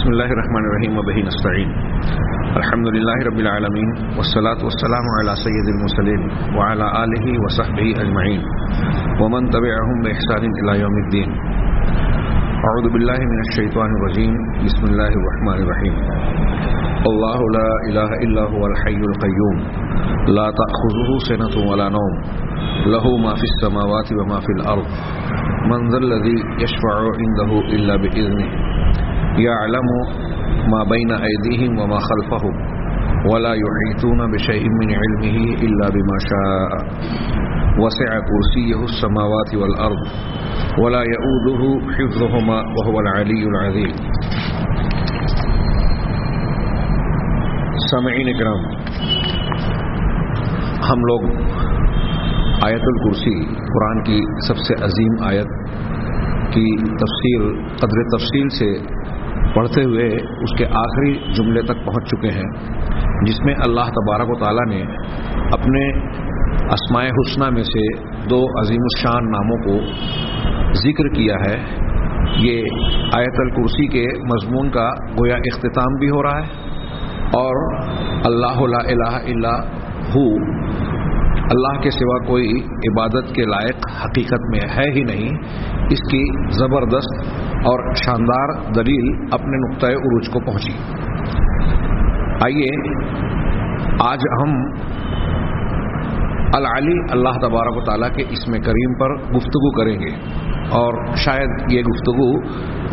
بسم اللہ الرحمن الرحیم وبہ نستعین الحمد للہ رب العالمین والصلاة والسلام علی سید المرسلین وعلی آلہ وصحبہ اجمعین ومن تبعهم بإحسان الی یوم الدین. اعوذ باللہ من الشیطان الرجیم. بسم اللہ الرحمن الرحیم. اللہ لا الہ الا هو الحی القیوم لا تأخذه سنة ولا نوم له ما فی السماوات وما فی الارض من ذا الذی یشفع عنده الا بإذنه يعلم ما بين أيديهم وما خلفهم ولا يحيطون بشيء من علمه إلا بما شاء وسع كرسيه السماوات والأرض ولا يؤوده حفظهما وهو العلي العظيم. سامعین اکرام، ہم لوگ آیت الکرسی قرآن کی سب سے عظیم آیت کی تفسیر قدر تفصیل سے پڑھتے ہوئے اس کے آخری جملے تک پہنچ چکے ہیں، جس میں اللہ تبارک و تعالیٰ نے اپنے اسماء حسنہ میں سے دو عظیم الشان ناموں کو ذکر کیا ہے. یہ آیت الکرسی کے مضمون کا گویا اختتام بھی ہو رہا ہے، اور اللہ لا الہ الا ہو، اللہ کے سوا کوئی عبادت کے لائق حقیقت میں ہے ہی نہیں، اس کی زبردست اور شاندار دلیل اپنے نقطۂ عروج کو پہنچی. آئیے آج ہم العلی اللہ تبارک و تعالیٰ کے اسم کریم پر گفتگو کریں گے، اور شاید یہ گفتگو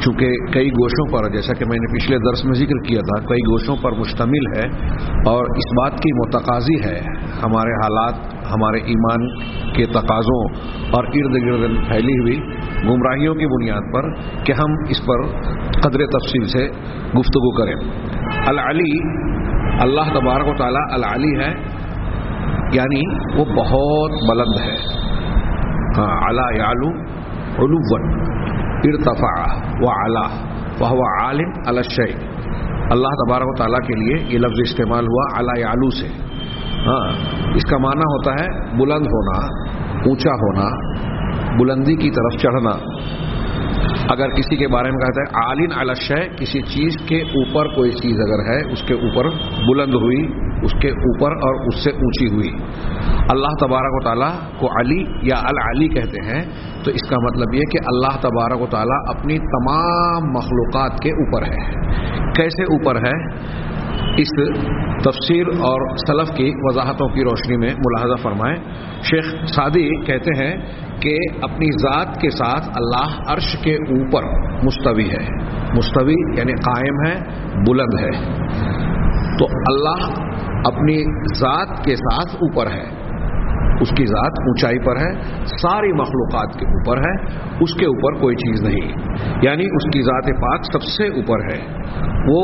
چونکہ کئی گوشوں پر، جیسا کہ میں نے پچھلے درس میں ذکر کیا تھا، کئی گوشوں پر مشتمل ہے اور اس بات کی متقاضی ہے ہمارے حالات، ہمارے ایمان کے تقاضوں اور ارد گرد پھیلی ہوئی گمراہیوں کی بنیاد پر کہ ہم اس پر قدر تفصیل سے گفتگو کریں. العلی اللہ تبارک و تعالیٰ العلی ہے، یعنی وہ بہت بلند ہے. علا یعلو علوا ارتفع وعلا وهو عال علی الشیء. اللہ تبارک و تعالیٰ کے لیے یہ لفظ استعمال ہوا علا یعلو سے. اس کا معنی ہوتا ہے بلند ہونا، اونچا ہونا، بلندی کی طرف چڑھنا. اگر کسی کے بارے میں کہتے ہیں عالٍ علی الشیء، کسی چیز کے اوپر کوئی چیز اگر ہے، اس کے اوپر بلند ہوئی، اس کے اوپر اور اس سے اونچی ہوئی. اللہ تبارک و تعالیٰ کو علی یا العلی کہتے ہیں، تو اس کا مطلب یہ کہ اللہ تبارک و تعالیٰ اپنی تمام مخلوقات کے اوپر ہے. کیسے اوپر ہے؟ اس تفسیر اور سلف کی وضاحتوں کی روشنی میں ملاحظہ فرمائیں. شیخ سعدی کہتے ہیں کہ اپنی ذات کے ساتھ اللہ عرش کے اوپر مستوی ہے. مستوی یعنی قائم ہے، بلند ہے. تو اللہ اپنی ذات کے ساتھ اوپر ہے، اس کی ذات اونچائی پر ہے، ساری مخلوقات کے اوپر ہے، اس کے اوپر کوئی چیز نہیں، یعنی اس کی ذات پاک سب سے اوپر ہے. وہ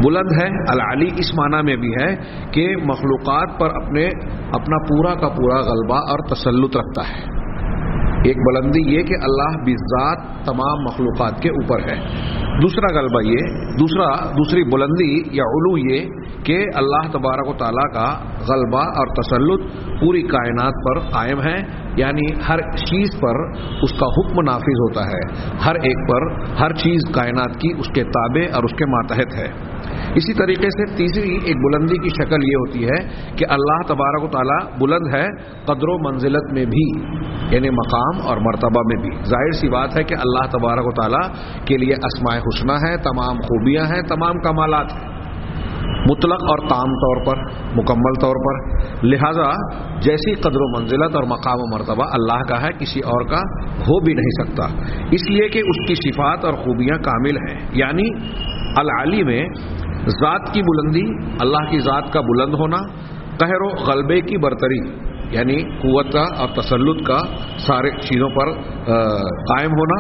بلند ہے. العلی اس معنی میں بھی ہے کہ مخلوقات پر اپنا پورا کا پورا غلبہ اور تسلط رکھتا ہے. ایک بلندی یہ کہ اللہ بذات تمام مخلوقات کے اوپر ہے. دوسرا غلبہ یہ، دوسری بلندی یا علو یہ کہ اللہ تبارک و تعالیٰ کا غلبہ اور تسلط پوری کائنات پر قائم ہے، یعنی ہر چیز پر اس کا حکم نافذ ہوتا ہے، ہر ایک پر ہر چیز کائنات کی اس کے تابع اور اس کے ماتحت ہے. اسی طریقے سے تیسری ایک بلندی کی شکل یہ ہوتی ہے کہ اللہ تبارک و تعالیٰ بلند ہے قدر و منزلت میں بھی، یعنی مقام اور مرتبہ میں بھی. ظاہر سی بات ہے کہ اللہ تبارک و تعالیٰ کے لیے اسماء حسنہ ہے، تمام خوبیاں ہیں، تمام کمالات ہیں، مطلق اور تام طور پر، مکمل طور پر. لہذا جیسی قدر و منزلت اور مقام و مرتبہ اللہ کا ہے، کسی اور کا ہو بھی نہیں سکتا، اس لیے کہ اس کی صفات اور خوبیاں کامل ہیں. یعنی العلی میں ذات کی بلندی، اللہ کی ذات کا بلند ہونا، قہر و غلبے کی برتری یعنی قوت کا اور تسلط کا سارے چیزوں پر قائم ہونا،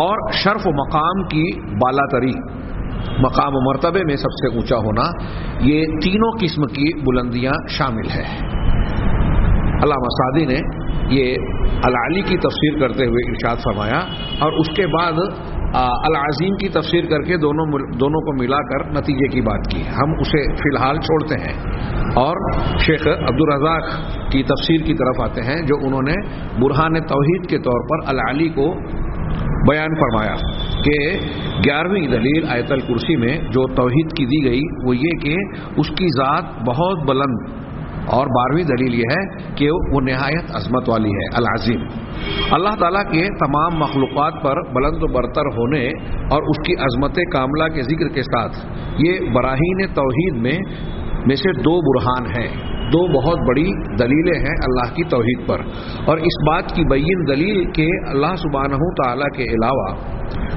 اور شرف و مقام کی بالا تری، مقام و مرتبے میں سب سے اونچا ہونا، یہ تینوں قسم کی بلندیاں شامل ہے. علامہ سعدی نے یہ العلی کی تفسیر کرتے ہوئے ارشاد فرمایا، اور اس کے بعد العظیم کی تفسیر کر کے دونوں کو ملا کر نتیجے کی بات کی. ہم اسے فی الحال چھوڑتے ہیں اور شیخ عبدالرزاق کی تفسیر کی طرف آتے ہیں، جو انہوں نے برہان توحید کے طور پر العلی کو بیان فرمایا. کہ 11ویں دلیل آیت الکرسی میں جو توحید کی دی گئی وہ یہ کہ اس کی ذات بہت بلند، اور 12ویں دلیل یہ ہے کہ وہ نہایت عظمت والی ہے، العظیم۔ اللہ تعالیٰ کے تمام مخلوقات پر بلند و برتر ہونے اور اس کی عظمت کاملہ کے ذکر کے ساتھ یہ براہین توحید میں سے 2 برہان ہیں، 2 بہت بڑی دلیلیں ہیں اللہ کی توحید پر، اور اس بات کی بین دلیل کہ اللہ سبحانہ تعالیٰ کے علاوہ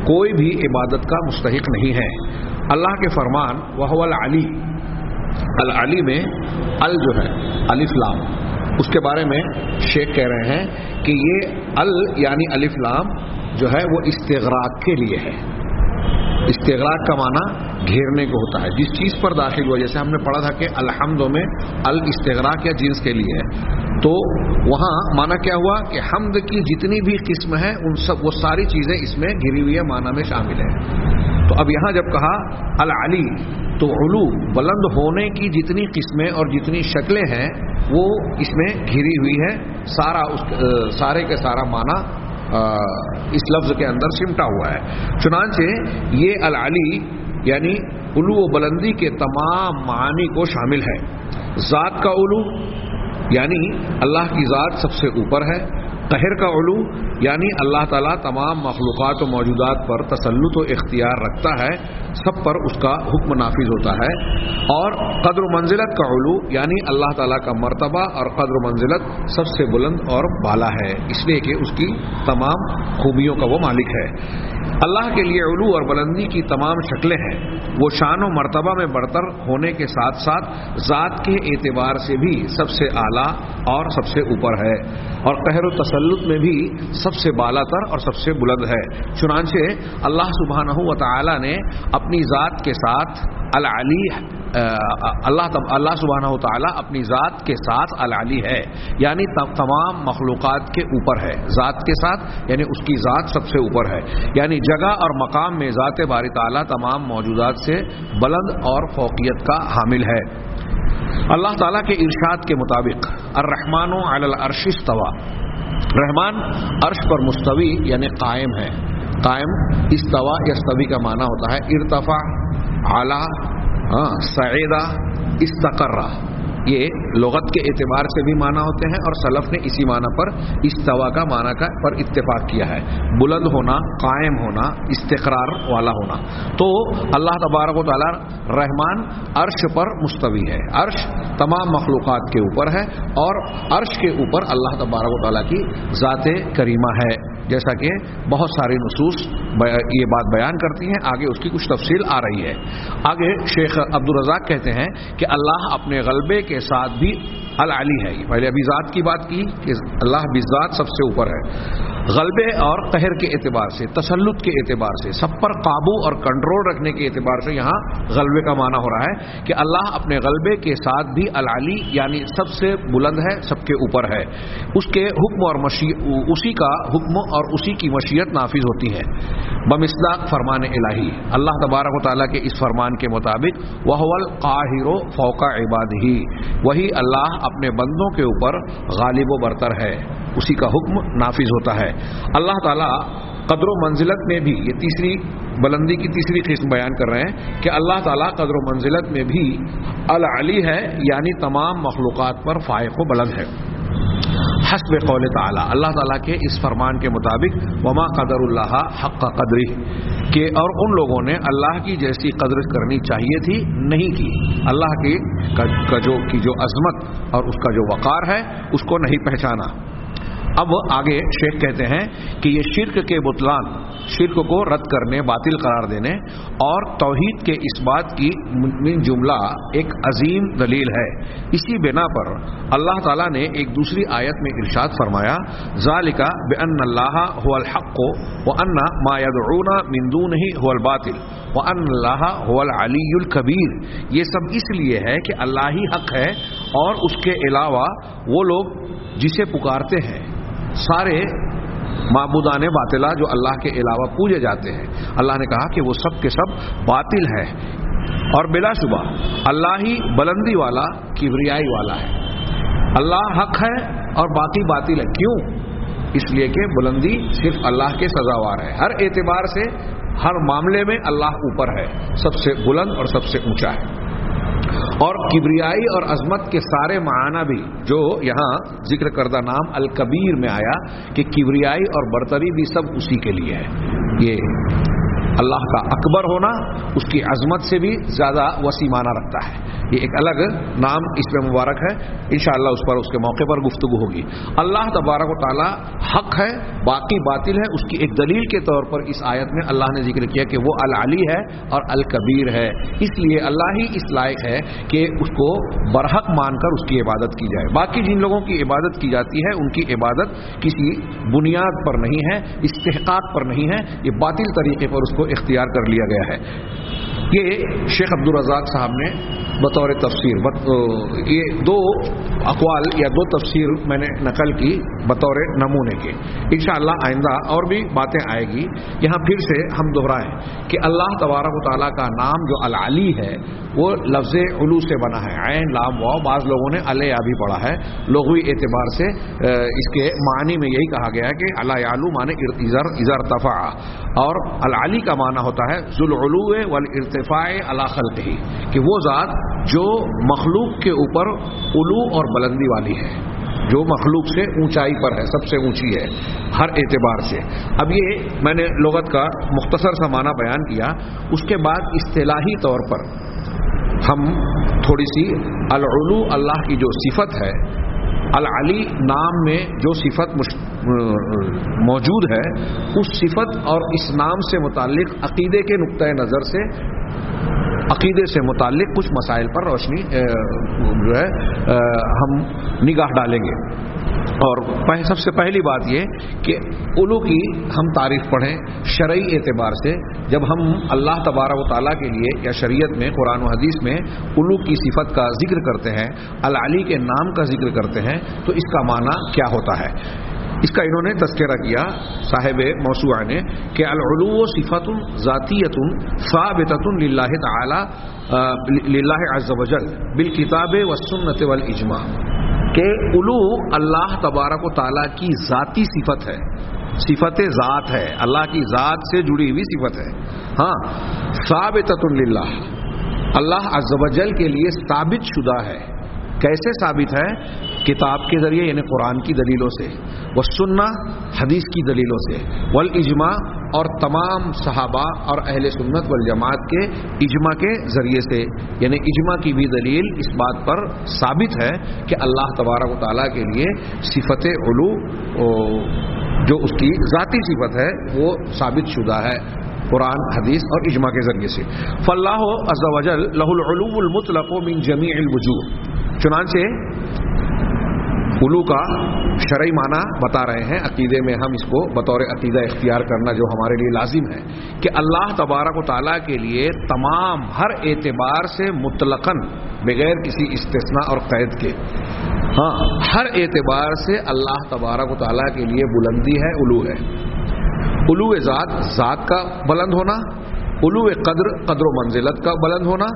کوئی بھی عبادت کا مستحق نہیں ہے۔ اللہ کے فرمان وَهُوَ الْعَلِي، العلی میں ال جو ہے الف لام، اس کے بارے میں شیخ کہہ رہے ہیں کہ یہ ال یعنی الف لام جو ہے وہ استغراق کے لیے ہے۔ استغراق کا معنی گھیرنے کو ہوتا ہے، جس چیز پر داخل ہوا، جیسے ہم نے پڑھا تھا کہ الحمد میں الاستغراق یا جنس کے لیے ہے، تو وہاں معنی کیا ہوا کہ حمد کی جتنی بھی قسم ہے ان سب وہ ساری چیزیں اس میں گھری ہوئی معنی میں شامل ہے۔ تو اب یہاں جب کہا العلی تو علو بلند ہونے کی جتنی قسمیں اور جتنی شکلیں ہیں وہ اس میں گھری ہوئی ہے، سارے کے سارا معنی اس لفظ کے اندر سمٹا ہوا ہے۔ چنانچہ یہ العلی یعنی علو و بلندی کے تمام معانی کو شامل ہے۔ ذات کا علو یعنی اللہ کی ذات سب سے اوپر ہے، قہر کا علو یعنی اللہ تعالیٰ تمام مخلوقات و موجودات پر تسلط و اختیار رکھتا ہے، سب پر اس کا حکم نافذ ہوتا ہے، اور قدر و منزلت کا علو یعنی اللہ تعالیٰ کا مرتبہ اور قدر و منزلت سب سے بلند اور بالا ہے، اس لیے کہ اس کی تمام خوبیوں کا وہ مالک ہے۔ اللہ کے لیے علو اور بلندی کی تمام شکلیں ہیں، وہ شان و مرتبہ میں برتر ہونے کے ساتھ ساتھ ذات کے اعتبار سے بھی سب سے اعلیٰ اور سب سے اوپر ہے، اور قہر و تسلط میں بھی سب سے بالا تر اور سب سے بلند ہے۔ چنانچہ اللہ سبحانہ و تعالی نے اپنی ذات کے ساتھ العلی اللہ سبحانہ و تعالی اپنی ذات کے ساتھ العلی ہے، یعنی تمام مخلوقات کے اوپر ہے، ذات کے ساتھ یعنی اس کی ذات سب سے اوپر ہے، یعنی جگہ اور مقام میں ذات باری تعالی تمام موجودات سے بلند اور فوقیت کا حامل ہے۔ اللہ تعالیٰ کے ارشاد کے مطابق الرحمن علی العرش استوى، رحمان عرش پر مستوی یعنی قائم ہے۔ قائم استوا یستوی کا معنی ہوتا ہے ارتفع، اعلیٰ، صعیدہ، استقرہ، یہ لغت کے اعتبار سے بھی معنی ہوتے ہیں، اور سلف نے اسی معنی پر استوا کا معنی پر اتفاق کیا ہے، بلند ہونا، قائم ہونا، استقرار والا ہونا۔ تو اللہ تبارک و تعالی رحمان عرش پر مستوی ہے، عرش تمام مخلوقات کے اوپر ہے، اور عرش کے اوپر اللہ تبارک و تعالی کی ذات کریمہ ہے، جیسا کہ بہت ساری نصوص یہ بات بیان کرتی ہیں، آگے اس کی کچھ تفصیل آ رہی ہے۔ آگے شیخ عبدالرزاق کہتے ہیں کہ اللہ اپنے غلبے کے ساتھ بھی العلی ہے۔ پہلے ابھی ذات کی بات کی کہ اللہ بذات سب سے اوپر ہے، غلبے اور قہر کے اعتبار سے، تسلط کے اعتبار سے، سب پر قابو اور کنٹرول رکھنے کے اعتبار سے یہاں غلبے کا معنی ہو رہا ہے کہ اللہ اپنے غلبے کے ساتھ بھی العلی یعنی سب سے بلند ہے، سب کے اوپر ہے، اس کے حکم اور اسی کا حکم اور اسی کی مشیت نافذ ہوتی ہے بمصداق فرمان الہی۔ اللہ تبارک و تعالیٰ کے اس فرمان کے مطابق وَهُوَ الْقَاهِرُ فَوْقَ عِبَادِهِ، وہی اللہ اپنے بندوں کے اوپر غالب و برتر ہے، اسی کا حکم نافذ ہوتا ہے۔ اللہ تعالیٰ قدر و منزلت میں بھی، یہ تیسری بلندی کی تیسری قسم بیان کر رہے ہیں کہ اللہ تعالیٰ قدر و منزلت میں بھی العلی ہے، یعنی تمام مخلوقات پر فائق و بلند ہے۔ حسب قول تعالی، اللہ تعالیٰ کے اس فرمان کے مطابق وما قدر اللہ حق قدرہ، کہ اور ان لوگوں نے اللہ کی جیسی قدر کرنی چاہیے تھی نہیں کی، اللہ کی جو عظمت اور اس کا جو وقار ہے اس کو نہیں پہچانا۔ اب آگے شیخ کہتے ہیں کہ یہ شرک کے بطلان، شرک کو رد کرنے، باطل قرار دینے اور توحید کے اس بات کی من جملہ ایک عظیم دلیل ہے۔ اسی بنا پر اللہ تعالیٰ نے ایک دوسری آیت میں ارشاد فرمایا ذالک بأن اللہ هو الحق وأن ما يدعون من دونه هو الباطل وأن اللہ هو العلی الکبیر، یہ سب اس لیے ہے کہ اللہ ہی حق ہے اور اس کے علاوہ وہ لوگ جسے پکارتے ہیں سارے معبودان باطلہ جو اللہ کے علاوہ پوجے جاتے ہیں، اللہ نے کہا کہ وہ سب کے سب باطل ہے، اور بلا شبہ اللہ ہی بلندی والا، کبریائی والا ہے۔ اللہ حق ہے اور باقی باطل ہے، کیوں؟ اس لیے کہ بلندی صرف اللہ کے سزاوار ہے، ہر اعتبار سے ہر معاملے میں اللہ اوپر ہے، سب سے بلند اور سب سے اونچا ہے۔ اور کبریائی اور عظمت کے سارے معنی بھی جو یہاں ذکر کردہ نام الکبیر میں آیا کہ کبریائی اور برتری بھی سب اسی کے لیے ہے۔ یہ اللہ کا اکبر ہونا اس کی عظمت سے بھی زیادہ وسیع معنی رکھتا ہے۔ یہ ایک الگ نام اس میں مبارک ہے، انشاءاللہ اس پر اس کے موقع پر گفتگو ہوگی۔ اللہ تبارک و تعالی حق ہے، باقی باطل ہے، اس کی ایک دلیل کے طور پر اس آیت میں اللہ نے ذکر کیا کہ وہ العلی ہے اور الکبیر ہے، اس لیے اللہ ہی اس لائق ہے کہ اس کو برحق مان کر اس کی عبادت کی جائے۔ باقی جن لوگوں کی عبادت کی جاتی ہے ان کی عبادت کسی بنیاد پر نہیں ہے، استحقاق پر نہیں ہے، یہ باطل طریقے پر اس کو اختیار کر لیا گیا ہے۔ یہ شیخ عبدالرزاق صاحب نے بطور تفسیر یہ دو اقوال یا دو تفسیر میں نے نقل کی بطور نمونے کے، انشاءاللہ آئندہ اور بھی باتیں آئے گی۔ یہاں پھر سے ہم دہرائیں کہ اللہ تبارک و تعالیٰ کا نام جو العلی ہے وہ لفظ علو سے بنا ہے، عین لام واو، بعض لوگوں نے علیہ بھی پڑھا ہے، لغوی اعتبار سے اس کے معنی میں یہی کہا گیا ہے کہ علی یعلو معنی اذا ارتفع، اور العلی کا معنی ہوتا ہے ذو العلو والارتفاع علی خلقہ، کہ وہ ذات جو مخلوق کے اوپر علو اور بلندی والی ہے، جو مخلوق سے اونچائی پر ہے، سب سے اونچی ہے ہر اعتبار سے۔ اب یہ میں نے لغت کا مختصر سا معنی بیان کیا، اس کے بعد اصطلاحی طور پر ہم تھوڑی سی العلو اللہ کی جو صفت ہے، العلی نام میں جو صفت موجود ہے، اس صفت اور اس نام سے متعلق عقیدے کے نقطۂ نظر سے عقیدے سے متعلق کچھ مسائل پر روشنی جو ہے ہم نگاہ ڈالیں گے۔ اور سب سے پہلی بات یہ کہ علو کی ہم تعریف پڑھیں شرعی اعتبار سے، جب ہم اللہ تبارک و تعالیٰ کے لیے یا شریعت میں قرآن و حدیث میں علو کی صفت کا ذکر کرتے ہیں، العلی کے نام کا ذکر کرتے ہیں، تو اس کا معنی کیا ہوتا ہے؟ اس کا انہوں نے تذکرہ کیا صاحب موسوعہ نے کہ العلو صفت ذاتیۃ ثابتۃ للہ تعالی للہ عز وجل بالکتاب والسنۃ والاجماع، کہ علو اللہ تبارک و تعالیٰ کی ذاتی صفت ہے، صفت ذات ہے، اللہ کی ذات سے جڑی ہوئی صفت ہے۔ ہاں، ثابتۃ للہ، اللہ عز وجل کے لیے ثابت شدہ ہے۔ کیسے ثابت ہے؟ کتاب کے ذریعے یعنی قرآن کی دلیلوں سے، والسنہ حدیث کی دلیلوں سے، والاجماع اور تمام صحابہ اور اہل سنت والجماعت کے اجماع کے ذریعے سے، یعنی اجماع کی بھی دلیل اس بات پر ثابت ہے کہ اللہ تبارک و تعالیٰ کے لیے صفت علو جو اس کی ذاتی صفت ہے وہ ثابت شدہ ہے قرآن حدیث اور اجماع کے ذریعے سے۔ فاللہ عز وجل لہ العلو المطلق من جمیع الوجوہ، چنانچہ علو کا شرعی معنی بتا رہے ہیں، عقیدے میں ہم اس کو بطور عقیدہ اختیار کرنا جو ہمارے لیے لازم ہے کہ اللہ تبارک و تعالیٰ کے لیے تمام ہر اعتبار سے مطلقاً بغیر کسی استثناء اور قید کے، ہاں ہر اعتبار سے اللہ تبارک و تعالیٰ کے لیے بلندی ہے، علو ہے۔ علو ذات، ذات کا بلند ہونا، علو قدر، قدر و منزلت کا بلند ہونا،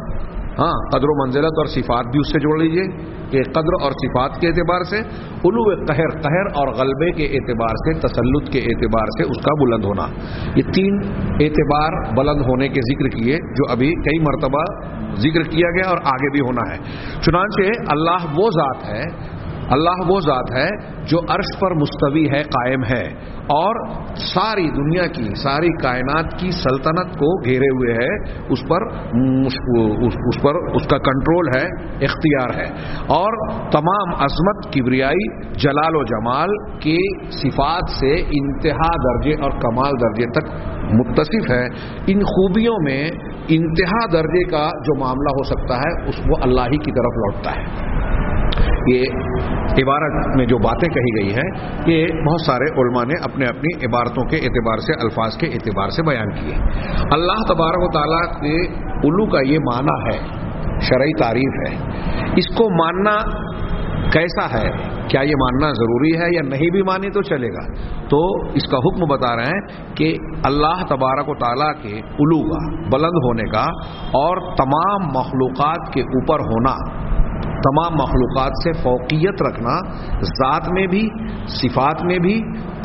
ہاں قدر و منزلت اور صفات بھی اس سے جوڑ لیجئے کہ قدر اور صفات کے اعتبار سے، علو قہر، قہر اور غلبے کے اعتبار سے، تسلط کے اعتبار سے اس کا بلند ہونا۔ یہ تین اعتبار بلند ہونے کے ذکر کیے جو ابھی کئی مرتبہ ذکر کیا گیا اور آگے بھی ہونا ہے۔ چنانچہ اللہ وہ ذات ہے، اللہ وہ ذات ہے جو عرش پر مستوی ہے، قائم ہے، اور ساری دنیا کی، ساری کائنات کی سلطنت کو گھیرے ہوئے ہے، اس پر اس کا کنٹرول ہے، اختیار ہے، اور تمام عظمت، کبریائی، جلال و جمال کی صفات سے انتہا درجے اور کمال درجے تک متصف ہے۔ ان خوبیوں میں انتہا درجے کا جو معاملہ ہو سکتا ہے وہ اللہ ہی کی طرف لوٹتا ہے۔ یہ عبارت میں جو باتیں کہی گئی ہیں یہ بہت سارے علماء نے اپنے اپنی عبارتوں کے اعتبار سے، الفاظ کے اعتبار سے بیان کیے۔ اللہ تبارک و تعالیٰ کے علو کا یہ معنی ہے، شرعی تعریف ہے، اس کو ماننا کیسا ہے؟ کیا یہ ماننا ضروری ہے یا نہیں بھی مانی تو چلے گا؟ تو اس کا حکم بتا رہے ہیں کہ اللہ تبارک و تعالیٰ کے علو کا، بلند ہونے کا اور تمام مخلوقات کے اوپر ہونا، تمام مخلوقات سے فوقیت رکھنا، ذات میں بھی، صفات میں بھی،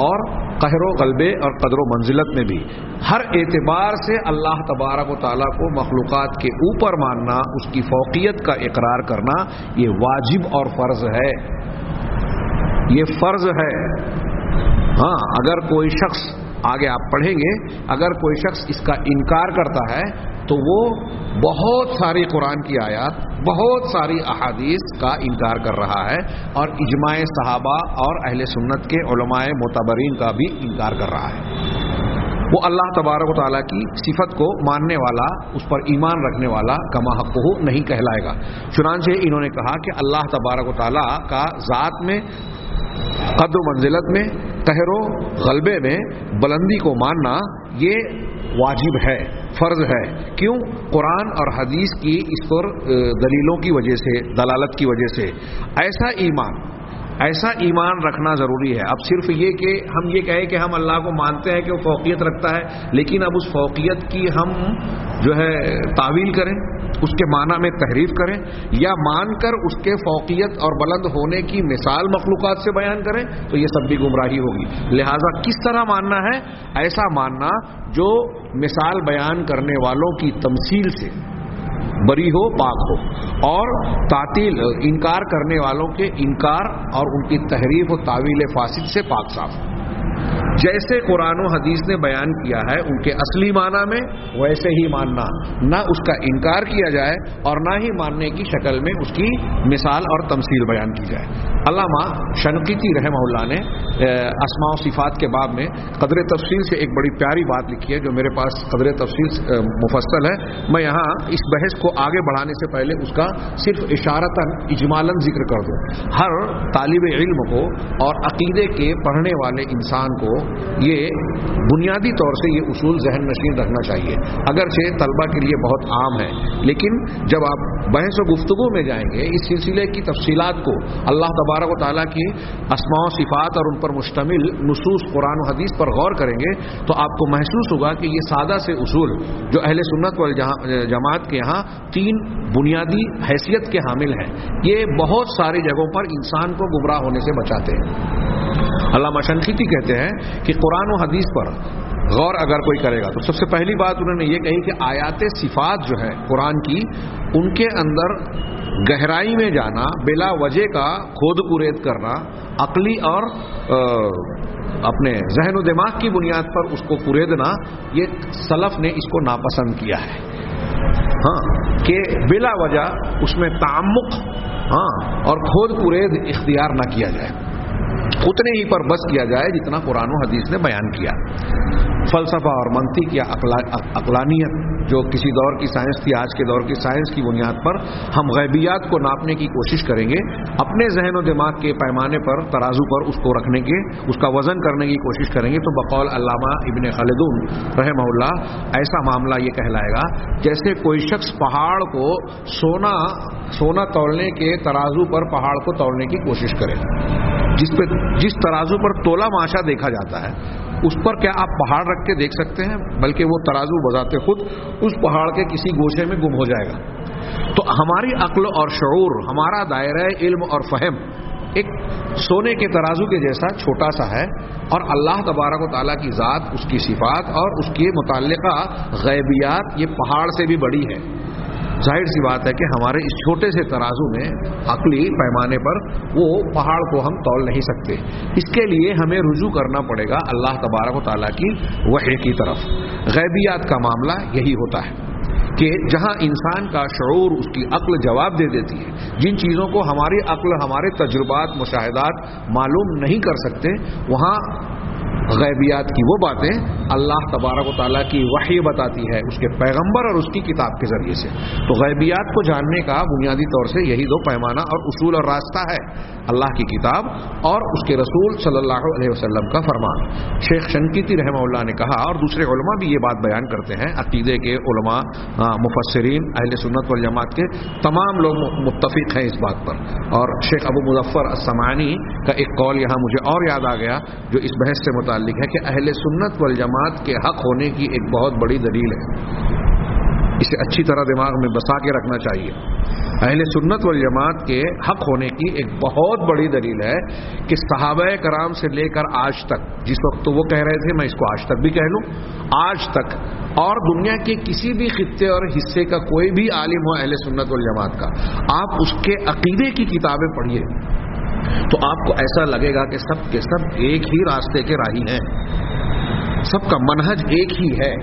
اور قہر و غلبے اور قدر و منزلت میں بھی، ہر اعتبار سے اللہ تبارک و تعالیٰ کو مخلوقات کے اوپر ماننا، اس کی فوقیت کا اقرار کرنا، یہ واجب اور فرض ہے، یہ فرض ہے۔ ہاں، اگر کوئی شخص، آگے آپ پڑھیں گے، اگر کوئی شخص اس کا انکار کرتا ہے تو وہ بہت ساری قرآن کی آیات، بہت ساری احادیث کا انکار کر رہا ہے، اور اجماع صحابہ اور اہل سنت کے علماء معتبرین کا بھی انکار کر رہا ہے۔ وہ اللہ تبارک و تعالیٰ کی صفت کو ماننے والا، اس پر ایمان رکھنے والا کما حقہ نہیں کہلائے گا۔ چنانچہ انہوں نے کہا کہ اللہ تبارک و تعالیٰ کا ذات میں، قدر و منزلت میں، قہر و غلبے میں بلندی کو ماننا یہ واجب ہے، فرض ہے۔ کیوں؟ قرآن اور حدیث کی اس پر دلیلوں کی وجہ سے، دلالت کی وجہ سے۔ ایسا ایمان رکھنا ضروری ہے۔ اب صرف یہ کہ ہم یہ کہیں کہ ہم اللہ کو مانتے ہیں کہ وہ فوقیت رکھتا ہے، لیکن اب اس فوقیت کی ہم جو ہے تعویل کریں، اس کے معنی میں تحریف کریں، یا مان کر اس کے فوقیت اور بلند ہونے کی مثال مخلوقات سے بیان کریں، تو یہ سب بھی گمراہی ہوگی۔ لہٰذا کس طرح ماننا ہے؟ ایسا ماننا جو مثال بیان کرنے والوں کی تمثیل سے بری ہو، پاک ہو، اور تعطیل، انکار کرنے والوں کے انکار اور ان کی تحریف و تعویل فاسد سے پاک صاف ہو۔ جیسے قرآن و حدیث نے بیان کیا ہے ان کے اصلی معنی میں، ویسے ہی ماننا، نہ اس کا انکار کیا جائے اور نہ ہی ماننے کی شکل میں اس کی مثال اور تمثیل بیان کی جائے۔ علامہ شنقیطی رحمہ اللہ نے اسماء و صفات کے باب میں قدر تفصیل سے ایک بڑی پیاری بات لکھی ہے، جو میرے پاس قدر تفصیل مفصل ہے۔ میں یہاں اس بحث کو آگے بڑھانے سے پہلے اس کا صرف اشارتاً، اجمالاً ذکر کر دوں۔ ہر طالب علم کو اور عقیدے کے پڑھنے والے انسان کو یہ بنیادی طور سے یہ اصول ذہن نشین رکھنا چاہیے، اگرچہ طلبہ کے لیے بہت عام ہے، لیکن جب آپ بحث و گفتگو میں جائیں گے، اس سلسلے کی تفصیلات کو، اللہ تبارک و تعالیٰ کی اسماء و صفات اور ان پر مشتمل نصوص قرآن و حدیث پر غور کریں گے، تو آپ کو محسوس ہوگا کہ یہ سادہ سے اصول جو اہل سنت والجماعت کے یہاں 3 بنیادی حیثیت کے حامل ہیں، یہ بہت ساری جگہوں پر انسان کو گمراہ ہونے سے بچاتے ہیں۔ علامہ شنقیطی کہتے ہیں کہ قرآن و حدیث پر غور اگر کوئی کرے گا تو سب سے پہلی بات انہوں نے یہ کہی کہ آیات صفات جو ہے قرآن کی، ان کے اندر گہرائی میں جانا، بلا وجہ کا کھود کرید کرنا، عقلی اور اپنے ذہن و دماغ کی بنیاد پر اس کو کریدنا، یہ سلف نے اس کو ناپسند کیا ہے۔ ہاں، کہ بلا وجہ اس میں تعمق اور کھود کرید اختیار نہ کیا جائے، اتنے ہی پر بس کیا جائے جتنا قرآن و حدیث نے بیان کیا۔ فلسفہ اور منطق یا عقلانیت جو کسی دور کی سائنس تھی، آج کے دور کی سائنس کی بنیاد پر ہم غیبیات کو ناپنے کی کوشش کریں گے، اپنے ذہن و دماغ کے پیمانے پر، ترازو پر اس کو رکھنے کے، اس کا وزن کرنے کی کوشش کریں گے، تو بقول علامہ ابن خلدون رحمہ اللہ ایسا معاملہ یہ کہلائے گا جیسے کوئی شخص پہاڑ کو سونا تولنے کے ترازو پر پہاڑ کو تولنے کی کوشش کرے۔ جس ترازو پر تولا ماشا دیکھا جاتا ہے، اس پر کیا آپ پہاڑ رکھ کے دیکھ سکتے ہیں؟ بلکہ وہ ترازو بذات خود اس پہاڑ کے کسی گوشے میں گم ہو جائے گا۔ تو ہماری عقل اور شعور، ہمارا دائرہ علم اور فہم ایک سونے کے ترازو کے جیسا چھوٹا سا ہے، اور اللہ تبارک و تعالیٰ کی ذات، اس کی صفات اور اس کے متعلقہ غیبیات یہ پہاڑ سے بھی بڑی ہے۔ ظاہر سی بات ہے کہ ہمارے اس چھوٹے سے ترازو میں، عقلی پیمانے پر، وہ پہاڑ کو ہم تول نہیں سکتے۔ اس کے لیے ہمیں رجوع کرنا پڑے گا اللہ تبارک و تعالیٰ کی وحی کی طرف۔ غیبیات کا معاملہ یہی ہوتا ہے کہ جہاں انسان کا شعور، اس کی عقل جواب دے دیتی ہے، جن چیزوں کو ہماری عقل، ہمارے تجربات، مشاہدات معلوم نہیں کر سکتے، وہاں غیبیات کی وہ باتیں اللہ تبارک و تعالیٰ کی وحی بتاتی ہے، اس کے پیغمبر اور اس کی کتاب کے ذریعے سے۔ تو غیبیات کو جاننے کا بنیادی طور سے یہی 2 پیمانہ اور اصول اور راستہ ہے، اللہ کی کتاب اور اس کے رسول صلی اللہ علیہ وسلم کا فرمان۔ شیخ شنقیطی رحمہ اللہ نے کہا، اور دوسرے علماء بھی یہ بات بیان کرتے ہیں، عقیدے کے علماء، مفسرین، اہل سنت والجماعت کے تمام لوگ متفق ہیں اس بات پر۔ اور شیخ ابو مظفر السمعانی کا ایک قول یہاں مجھے اور یاد آ گیا جو اس بحث سے متعلق ہے، کہ اہل سنت والجماعت کے حق ہونے کی ایک بہت بڑی دلیل ہے اسے اچھی طرح دماغ میں بسا کے رکھنا چاہیے. اہل سنت والجماعت کے حق ہونے کی ایک بہت بڑی دلیل ہے کہ صحابہ کرام سے لے کر آج تک، جس وقت تو وہ کہہ رہے تھے، میں اس کو آج تک بھی کہہ لوں، آج تک اور دنیا کے کسی بھی خطے اور حصے کا کوئی بھی عالم ہو اہل سنت والجماعت کا، آپ اس کے عقیدے کی کتابیں پڑھیے تو آپ کو ایسا لگے گا کہ سب کے سب ایک ہی راستے کے راہی ہیں، سب کا منہج ایک ہی ہے،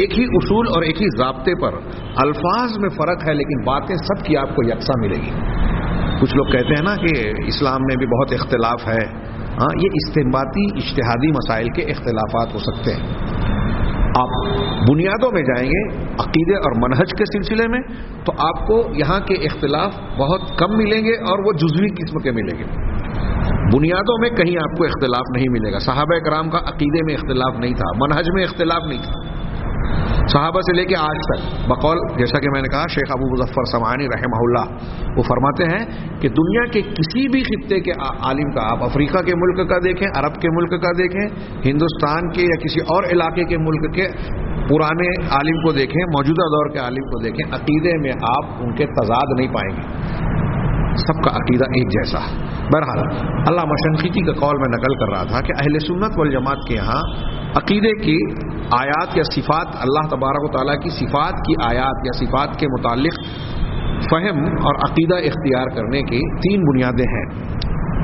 ایک ہی اصول اور ایک ہی ضابطے پر. الفاظ میں فرق ہے لیکن باتیں سب کی آپ کو یکساں ملے گی. کچھ لوگ کہتے ہیں نا کہ اسلام میں بھی بہت اختلاف ہے. ہاں، یہ استنباطی اجتہادی مسائل کے اختلافات ہو سکتے ہیں. آپ بنیادوں میں جائیں گے عقیدے اور منہج کے سلسلے میں تو آپ کو یہاں کے اختلاف بہت کم ملیں گے اور وہ جزوی قسم کے ملیں گے. بنیادوں میں کہیں آپ کو اختلاف نہیں ملے گا. صحابہ کرام کا عقیدے میں اختلاف نہیں تھا، منہج میں اختلاف نہیں تھا. صحابہ سے لے کے آج تک بقول جیسا کہ میں نے کہا شیخ ابو مظفر سمعانی رحمہ اللہ وہ فرماتے ہیں کہ دنیا کے کسی بھی خطے کے عالم کا، آپ افریقہ کے ملک کا دیکھیں، عرب کے ملک کا دیکھیں، ہندوستان کے یا کسی اور علاقے کے ملک کے پرانے عالم کو دیکھیں، موجودہ دور کے عالم کو دیکھیں، عقیدے میں آپ ان کے تضاد نہیں پائیں گے. سب کا عقیدہ ایک جیسا. بہرحال علامہ شنقیطی کا قول میں نقل کر رہا تھا کہ اہل سنت والجماعت کے یہاں عقیدے کی آیات یا صفات، اللہ تبارک و تعالیٰ کی صفات کی آیات یا صفات کے متعلق فہم اور عقیدہ اختیار کرنے کی 3 بنیادیں ہیں.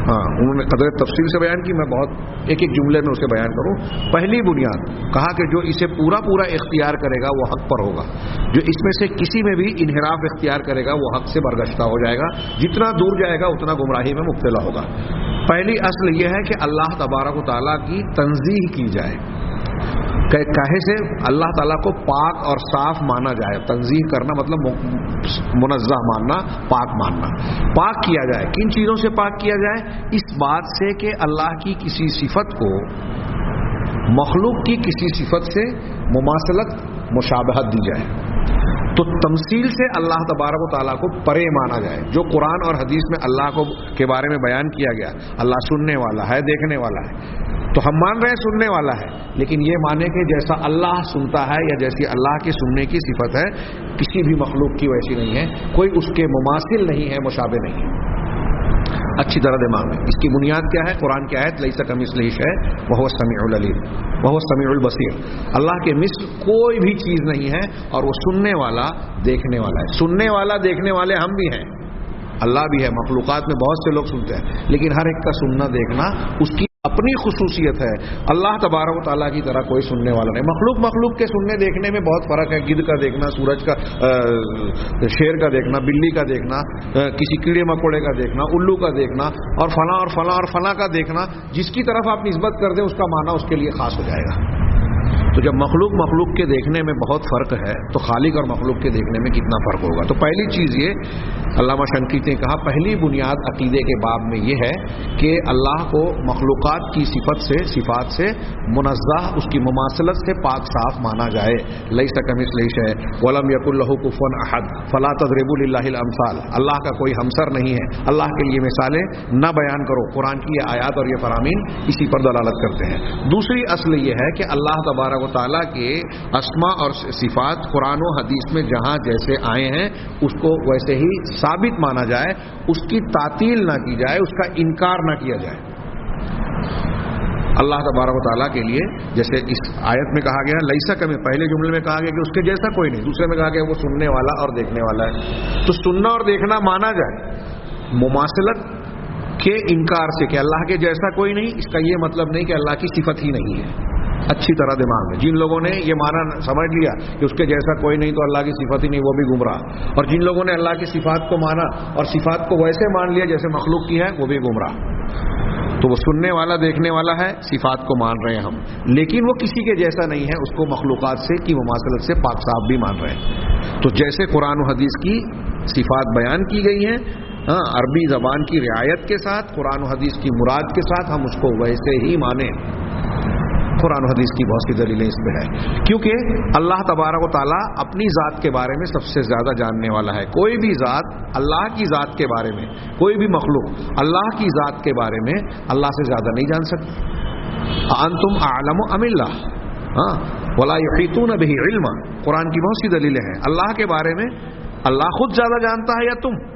انہوں نے قدر تفصیل سے بیان کی، میں بہت ایک جملے میں اسے بیان کروں. پہلی بنیاد کہا کہ جو اسے پورا اختیار کرے گا وہ حق پر ہوگا، جو اس میں سے کسی میں بھی انحراف اختیار کرے گا وہ حق سے برگشتہ ہو جائے گا، جتنا دور جائے گا اتنا گمراہی میں مبتلا ہوگا. پہلی اصل یہ ہے کہ اللہ تبارک و تعالیٰ کی تنزیہ کی جائے، کہے سے اللہ تعالیٰ کو پاک اور صاف مانا جائے. تنزیہ کرنا مطلب منزہ ماننا، پاک ماننا. پاک کیا جائے، کن چیزوں سے پاک کیا جائے؟ اس بات سے کہ اللہ کی کسی صفت کو مخلوق کی کسی صفت سے مماثلت، مشابہت دی جائے. تو تمثیل سے اللہ تبارک و تعالیٰ کو پرے مانا جائے. جو قرآن اور حدیث میں اللہ کے بارے میں بیان کیا گیا، اللہ سننے والا ہے، دیکھنے والا ہے، تو ہم مان رہے ہیں سننے والا ہے، لیکن یہ مانے کہ جیسا اللہ سنتا ہے یا جیسی اللہ کی سننے کی صفت ہے کسی بھی مخلوق کی ویسی نہیں ہے، کوئی اس کے مماثل نہیں ہے، مشابہ نہیں ہے. اچھی طرح دماغ میں اس کی بنیاد کیا ہے؟ قرآن کی آیت لیس کمثلہ شیء وہو السمیع العلیم وہو السمیع البصیر. اللہ کے مثل کوئی بھی چیز نہیں ہے اور وہ سننے والا، دیکھنے والا ہے. سننے والا، دیکھنے والے ہم بھی ہیں، اللہ بھی ہے. مخلوقات میں بہت سے لوگ سنتے ہیں لیکن ہر ایک کا سننا دیکھنا اس کی اپنی خصوصیت ہے. اللہ تبارک و تعالیٰ کی طرح کوئی سننے والا نہیں. مخلوق کے سننے دیکھنے میں بہت فرق ہے. گدھ کا دیکھنا، سورج کا، شیر کا دیکھنا، بلی کا دیکھنا، کسی کیڑے مکوڑے کا دیکھنا، الو کا دیکھنا، اور فلاں اور فلاں اور فلاں کا دیکھنا. جس کی طرف آپ نسبت کر دیں اس کا معنی اس کے لیے خاص ہو جائے گا. تو جب مخلوق کے دیکھنے میں بہت فرق ہے تو خالق اور مخلوق کے دیکھنے میں کتنا فرق ہوگا. تو پہلی چیز یہ علامہ شنقیطی نے کہا، پہلی بنیاد عقیدے کے باب میں یہ ہے کہ اللہ کو مخلوقات کی صفات سے منزہ، اس کی مماثلت سے پاک صاف مانا جائے. لیس کمثلہ شیء ولم یکن لہ کفوا احد فلا تضربوا للہ الامثال. اللہ کا کوئی ہمسر نہیں ہے، اللہ کے لیے مثالیں نہ بیان کرو. قرآن کی یہ آیات اور یہ فرامین اسی پر دلالت کرتے ہیں. دوسری اصل یہ ہے کہ اللہ تبارک و تعالیٰ کے اسماء اور صفات قرآن و حدیث میں جہاں جیسے آئے ہیں اس کو ویسے ہی ثابت مانا جائے، اس کی تعطیل نہ کی جائے، اس کا انکار نہ کیا جائے. اللہ تبارک و تعالیٰ کے لیے جیسے اس آیت میں کہا گیا لیسا کم، پہلے جملے میں کہا گیا کہ اس کے جیسا کوئی نہیں، دوسرے میں کہا گیا وہ سننے والا اور دیکھنے والا ہے. تو سننا اور دیکھنا مانا جائے. مماثلت کے انکار سے کہ اللہ کے جیسا کوئی نہیں، اس کا یہ مطلب نہیں کہ اللہ کی صفت ہی نہیں ہے. اچھی طرح دماغ میں جن لوگوں نے یہ مانا سمجھ لیا کہ اس کے جیسا کوئی نہیں تو اللہ کی صفت ہی نہیں، وہ بھی گمراہ. اور جن لوگوں نے اللہ کی صفات کو مانا اور صفات کو ویسے مان لیا جیسے مخلوق کی ہے، وہ بھی گمراہ. تو وہ سننے والا، دیکھنے والا ہے، صفات کو مان رہے ہیں ہم، لیکن وہ کسی کے جیسا نہیں ہے، اس کو مخلوقات سے کی مماثلت سے پاک صاف بھی مان رہے ہیں. تو جیسے قرآن و حدیث کی صفات بیان کی گئی ہیں، عربی زبان کی رعایت کے ساتھ، قرآن و حدیث کی مراد کے ساتھ ہم اس کو ویسے ہی مانیں. قرآن و حدیث کی بہت سی دلیلیں اس میں ہے، کیونکہ اللہ تبارک و تعالیٰ اپنی ذات کے بارے میں سب سے زیادہ جاننے والا ہے. کوئی بھی ذات اللہ کی ذات کے بارے میں، کوئی بھی مخلوق اللہ کی ذات کے بارے میں اللہ سے زیادہ نہیں جان سکتی. انتم اعلم ام اللہ، ہاں ولا یحیطون بہ علما، قرآن کی بہت سی دلیلیں ہیں. اللہ کے بارے میں اللہ خود زیادہ جانتا ہے یا تم؟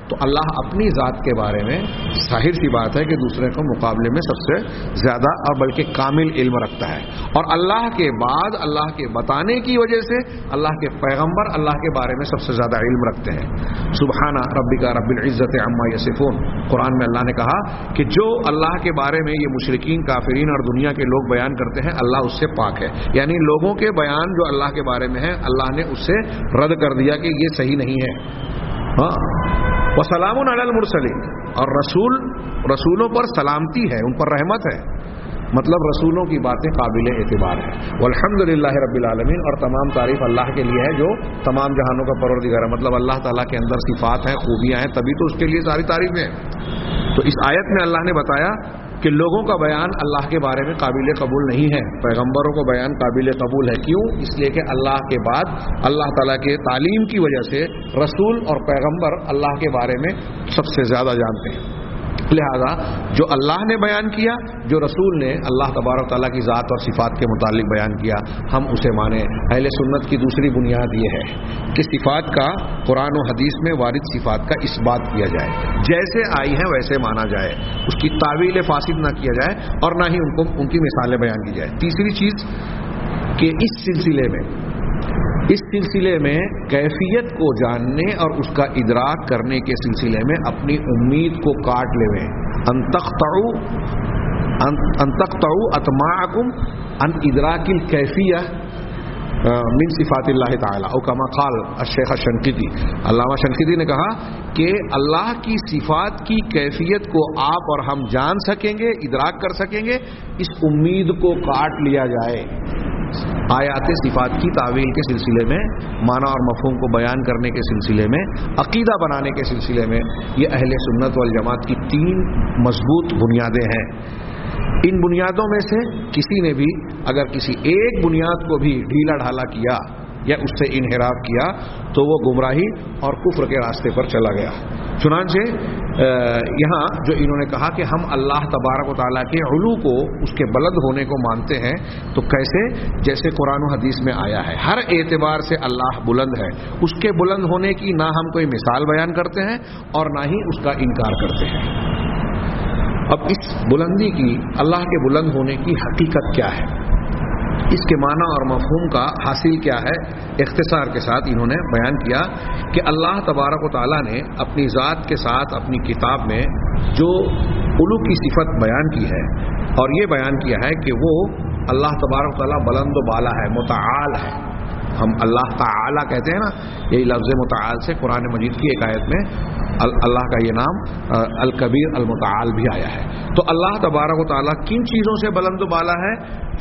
تو اللہ اپنی ذات کے بارے میں ظاہر سی بات ہے کہ دوسرے کے مقابلے میں سب سے زیادہ اور بلکہ کامل علم رکھتا ہے. اور اللہ کے بعد اللہ کے بتانے کی وجہ سے اللہ کے پیغمبر اللہ کے بارے میں سب سے زیادہ علم رکھتے ہیں. سبحان ربک رب العزت عما یصفون، قرآن میں اللہ نے کہا کہ جو اللہ کے بارے میں یہ مشرکین کافرین اور دنیا کے لوگ بیان کرتے ہیں اللہ اس سے پاک ہے. یعنی لوگوں کے بیان جو اللہ کے بارے میں ہے اللہ نے اس سے رد کر دیا کہ یہ صحیح نہیں ہے. ہاں وسلام علی المرسلین، اور رسولوں پر سلامتی ہے، ان پر رحمت ہے، مطلب رسولوں کی باتیں قابل اعتبار ہے. والحمدللہ رب العالمین، اور تمام تعریف اللہ کے لیے ہے جو تمام جہانوں کا پروردگار ہے. مطلب اللہ تعالیٰ کے اندر صفات ہیں، خوبیاں ہیں، تبھی تو اس کے لیے ساری تعریفیں ہیں. تو اس آیت میں اللہ نے بتایا کہ لوگوں کا بیان اللہ کے بارے میں قابل قبول نہیں ہے، پیغمبروں کا بیان قابل قبول ہے. کیوں؟ اس لیے کہ اللہ کے بعد اللہ تعالیٰ کے تعلیم کی وجہ سے رسول اور پیغمبر اللہ کے بارے میں سب سے زیادہ جانتے ہیں. لہذا جو اللہ نے بیان کیا، جو رسول نے اللہ تبارک تعالیٰ کی ذات اور صفات کے متعلق بیان کیا، ہم اسے مانیں. اہل سنت کی دوسری بنیاد یہ ہے کہ صفات کا قرآن و حدیث میں وارد صفات کا اثبات کیا جائے، جیسے آئی ہیں ویسے مانا جائے، اس کی تعویل فاسد نہ کیا جائے اور نہ ہی ان کی مثالیں بیان کی جائے. تیسری چیز کہ اس سلسلے میں کیفیت کو جاننے اور اس کا ادراک کرنے کے سلسلے میں اپنی امید کو کاٹ لے ان تقطعوا اطماعکم عن ادراک الکیفیہ من صفات اللہ تعالی، او کما قال الشیخ الشنقیطی، علامہ شنقیطی نے کہا کہ اللہ کی صفات کی کیفیت کو آپ اور ہم جان سکیں گے، ادراک کر سکیں گے، اس امید کو کاٹ لیا جائے. آیات صفات کی تعویل کے سلسلے میں، معنی اور مفہوم کو بیان کرنے کے سلسلے میں، عقیدہ بنانے کے سلسلے میں، یہ اہل سنت والجماعت کی 3 مضبوط بنیادیں ہیں. ان بنیادوں میں سے کسی نے بھی اگر کسی ایک بنیاد کو بھی ڈھیلا ڈھالا کیا یا اس سے انحراف کیا تو وہ گمراہی اور کفر کے راستے پر چلا گیا. چنانچہ یہاں جو انہوں نے کہا کہ ہم اللہ تبارک و تعالیٰ کے علو کو، اس کے بلند ہونے کو مانتے ہیں، تو کیسے؟ جیسے قرآن و حدیث میں آیا ہے، ہر اعتبار سے اللہ بلند ہے. اس کے بلند ہونے کی نہ ہم کوئی مثال بیان کرتے ہیں اور نہ ہی اس کا انکار کرتے ہیں. اب اس بلندی کی، اللہ کے بلند ہونے کی حقیقت کیا ہے، اس کے معنی اور مفہوم کا حاصل کیا ہے، اختصار کے ساتھ انہوں نے بیان کیا کہ اللہ تبارک و تعالیٰ نے اپنی ذات کے ساتھ اپنی کتاب میں جو علو کی صفت بیان کی ہے اور یہ بیان کیا ہے کہ وہ اللہ تبارک و تعالیٰ بلند و بالا ہے، متعال ہے. ہم اللہ تعالی کہتے ہیں نا، یہی لفظ متعال سے قرآن مجید کی ایک آیت میں اللہ کا یہ نام الکبیر المتعال بھی آیا ہے. تو اللہ تبارک و تعالیٰ کن چیزوں سے بلند و بالا ہے؟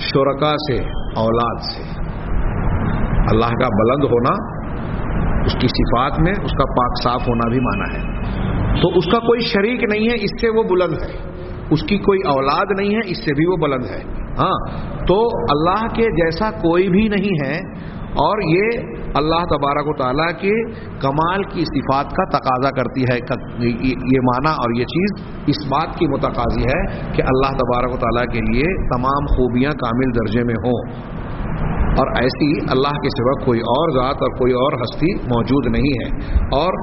شرکا سے، اولاد سے. اللہ کا بلند ہونا اس کی صفات میں اس کا پاک صاف ہونا بھی مانا ہے. تو اس کا کوئی شریک نہیں ہے، اس سے وہ بلند ہے. اس کی کوئی اولاد نہیں ہے، اس سے بھی وہ بلند ہے. ہاں، تو اللہ کے جیسا کوئی بھی نہیں ہے، اور یہ اللہ تبارک و تعالیٰ کے کمال کی صفات کا تقاضا کرتی ہے. یہ معنی اور یہ چیز اس بات کی متقاضی ہے کہ اللہ تبارک و تعالیٰ کے لیے تمام خوبیاں کامل درجے میں ہوں، اور ایسی اللہ کے سوا کوئی اور ذات اور کوئی اور ہستی موجود نہیں ہے. اور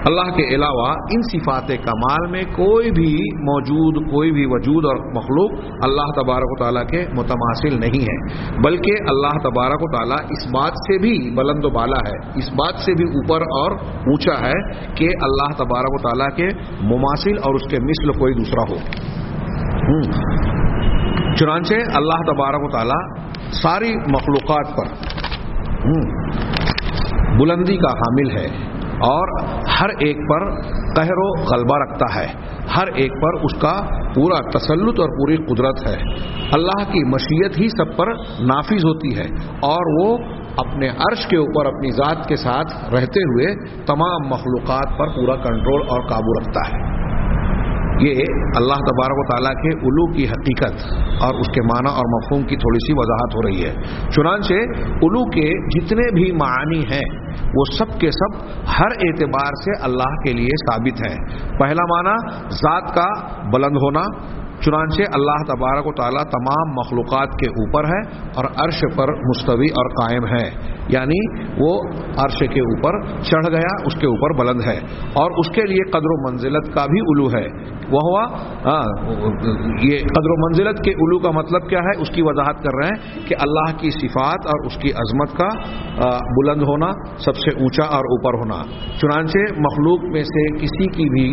اللہ کے علاوہ ان صفات کمال میں کوئی بھی موجود، کوئی بھی وجود اور مخلوق اللہ تبارک و تعالیٰ کے متماثل نہیں ہے، بلکہ اللہ تبارک و تعالیٰ اس بات سے بھی بلند و بالا ہے، اس بات سے بھی اوپر اور اونچا ہے کہ اللہ تبارک و تعالیٰ کے مماثل اور اس کے مثل کوئی دوسرا ہو. چنانچہ اللہ تبارک و تعالیٰ ساری مخلوقات پر بلندی کا حامل ہے اور ہر ایک پر قہر و غلبہ رکھتا ہے، ہر ایک پر اس کا پورا تسلط اور پوری قدرت ہے. اللہ کی مشیت ہی سب پر نافذ ہوتی ہے اور وہ اپنے عرش کے اوپر اپنی ذات کے ساتھ رہتے ہوئے تمام مخلوقات پر پورا کنٹرول اور قابو رکھتا ہے. یہ اللہ تبارک و تعالیٰ کے علو کی حقیقت اور اس کے معنی اور مفہوم کی تھوڑی سی وضاحت ہو رہی ہے. چنانچہ علو کے جتنے بھی معانی ہیں وہ سب کے سب ہر اعتبار سے اللہ کے لیے ثابت ہیں. پہلا معنی ذات کا بلند ہونا، چنانچہ اللہ تبارک و تعالیٰ تمام مخلوقات کے اوپر ہے اور عرش پر مستوی اور قائم ہے، یعنی وہ عرش کے اوپر چڑھ گیا، اس کے اوپر بلند ہے، اور اس کے لیے قدر و منزلت کا بھی علو ہے۔ وہ ہوا یہ قدر و منزلت کے علو کا مطلب کیا ہے، اس کی وضاحت کر رہے ہیں کہ اللہ کی صفات اور اس کی عظمت کا بلند ہونا، سب سے اونچا اور اوپر ہونا۔ چنانچہ مخلوق میں سے کسی کی بھی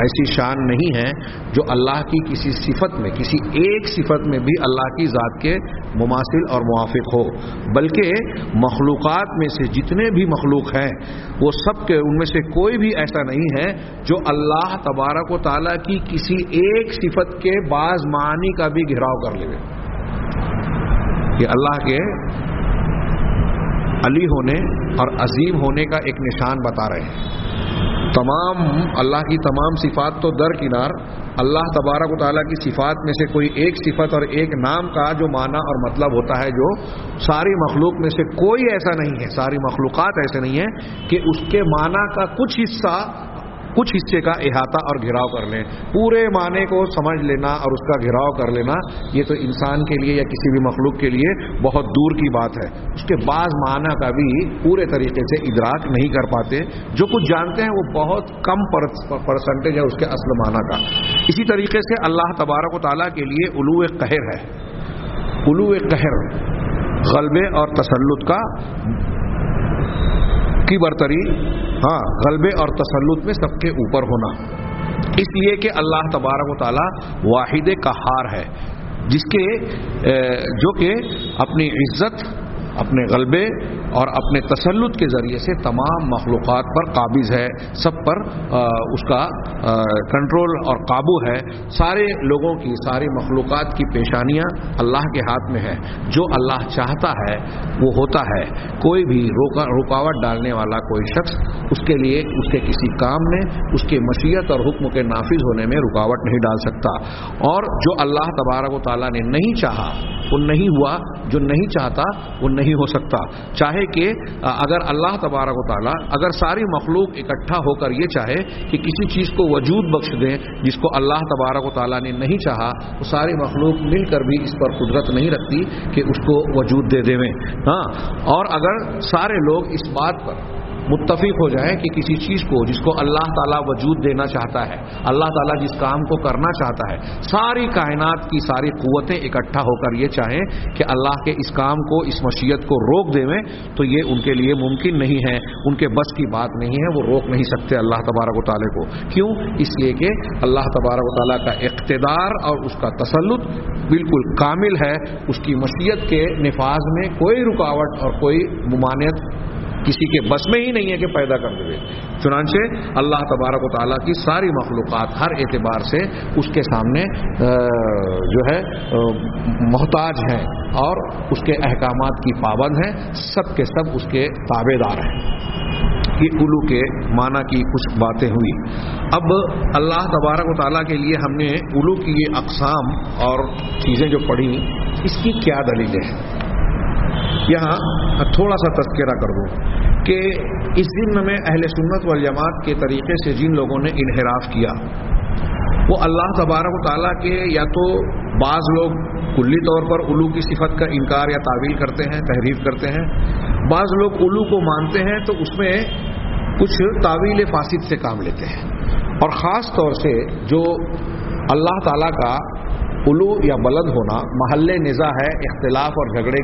ایسی شان نہیں ہے جو اللہ کی کسی صفت میں، کسی ایک صفت میں بھی اللہ کی ذات کے مماثل اور موافق ہو، بلکہ مخلوقات میں سے جتنے بھی مخلوق ہیں وہ سب کے ان میں سے کوئی بھی ایسا نہیں ہے جو اللہ تبارک و تعالیٰ کی کسی ایک صفت کے بعض معانی کا بھی گھراؤ کر لے۔ یہ اللہ کے علی ہونے اور عظیم ہونے کا ایک نشان بتا رہے ہیں۔ تمام اللہ کی تمام صفات تو درکنار، اللہ تبارک و تعالیٰ کی صفات میں سے کوئی ایک صفت اور ایک نام کا جو معنی اور مطلب ہوتا ہے، جو ساری مخلوق میں سے کوئی ایسا نہیں ہے، ساری مخلوقات ایسے نہیں ہیں کہ اس کے معنی کا کچھ حصے کا احاطہ اور گھراؤ کر لیں، پورے معنی کو سمجھ لینا اور اس کا گھراؤ کر لینا، یہ تو انسان کے لیے یا کسی بھی مخلوق کے لیے بہت دور کی بات ہے۔ اس کے بعض معنی کا بھی پورے طریقے سے ادراک نہیں کر پاتے، جو کچھ جانتے ہیں وہ بہت کم پرسنٹیج ہے اس کے اصل معنی کا۔ اسی طریقے سے اللہ تبارک و تعالیٰ کے لیے علو قہر ہے، علو قہر غلبے اور تسلط کی برتری، غلبے اور تسلط میں سب کے اوپر ہونا، اس لیے کہ اللہ تبارک و تعالیٰ واحد قہار ہے، جو کہ اپنی عزت، اپنے غلبے اور اپنے تسلط کے ذریعے سے تمام مخلوقات پر قابض ہے، سب پر اس کا کنٹرول اور قابو ہے۔ سارے لوگوں کی، ساری مخلوقات کی پیشانیاں اللہ کے ہاتھ میں ہے، جو اللہ چاہتا ہے وہ ہوتا ہے، کوئی بھی رکاوٹ ڈالنے والا کوئی شخص اس کے لیے اس کے کسی کام میں اس کے مشیت اور حکم کے نافذ ہونے میں رکاوٹ نہیں ڈال سکتا، اور جو اللہ تبارک و تعالیٰ نے نہیں چاہا وہ نہیں ہوا، جو نہیں چاہتا وہ نہیں ہو سکتا۔ چاہے کہ اگر اللہ تبارک و تعالیٰ، اگر ساری مخلوق اکٹھا ہو کر یہ چاہے کہ کسی چیز کو وجود بخش دیں جس کو اللہ تبارک و تعالیٰ نے نہیں چاہا، وہ ساری مخلوق مل کر بھی اس پر قدرت نہیں رکھتی کہ اس کو وجود دے دیں۔ اور اگر سارے لوگ اس بات پر متفق ہو جائیں کہ کسی چیز کو جس کو اللہ تعالیٰ وجود دینا چاہتا ہے، اللہ تعالیٰ جس کام کو کرنا چاہتا ہے، ساری کائنات کی ساری قوتیں اکٹھا ہو کر یہ چاہیں کہ اللہ کے اس کام کو، اس مشیت کو روک دیں، تو یہ ان کے لیے ممکن نہیں ہے، ان کے بس کی بات نہیں ہے، وہ روک نہیں سکتے اللہ تبارک و تعالیٰ کو۔ کیوں؟ اس لیے کہ اللہ تبارک و تعالیٰ کا اقتدار اور اس کا تسلط بالکل کامل ہے، اس کی مشیت کے نفاذ میں کوئی رکاوٹ اور کوئی ممانعت کسی کے بس میں ہی نہیں ہے کہ پیدا کر دے۔ چنانچہ اللہ تبارک و تعالیٰ کی ساری مخلوقات ہر اعتبار سے اس کے سامنے جو ہے محتاج ہیں اور اس کے احکامات کی پابند ہیں، سب کے سب اس کے تابع دار ہیں۔ یہ علو کے معنی کی کچھ باتیں ہوئی۔ اب اللہ تبارک و تعالیٰ کے لیے ہم نے علو کی یہ اقسام اور چیزیں جو پڑھی، اس کی کیا دلیلیں ہیں، یہاں تھوڑا سا تذکرہ کر دوں کہ اس ضمن میں اہل سنت والجماعت کے طریقے سے جن لوگوں نے انحراف کیا، وہ اللہ تبارک و تعالیٰ کے یا تو بعض لوگ کلی طور پر علو کی صفت کا انکار یا تعویل کرتے ہیں، تحریف کرتے ہیں، بعض لوگ علو کو مانتے ہیں تو اس میں کچھ تعویل فاسد سے کام لیتے ہیں، اور خاص طور سے جو اللہ تعالیٰ کا علو یا بلند ہونا محل نزاع ہے، اختلاف اور جھگڑے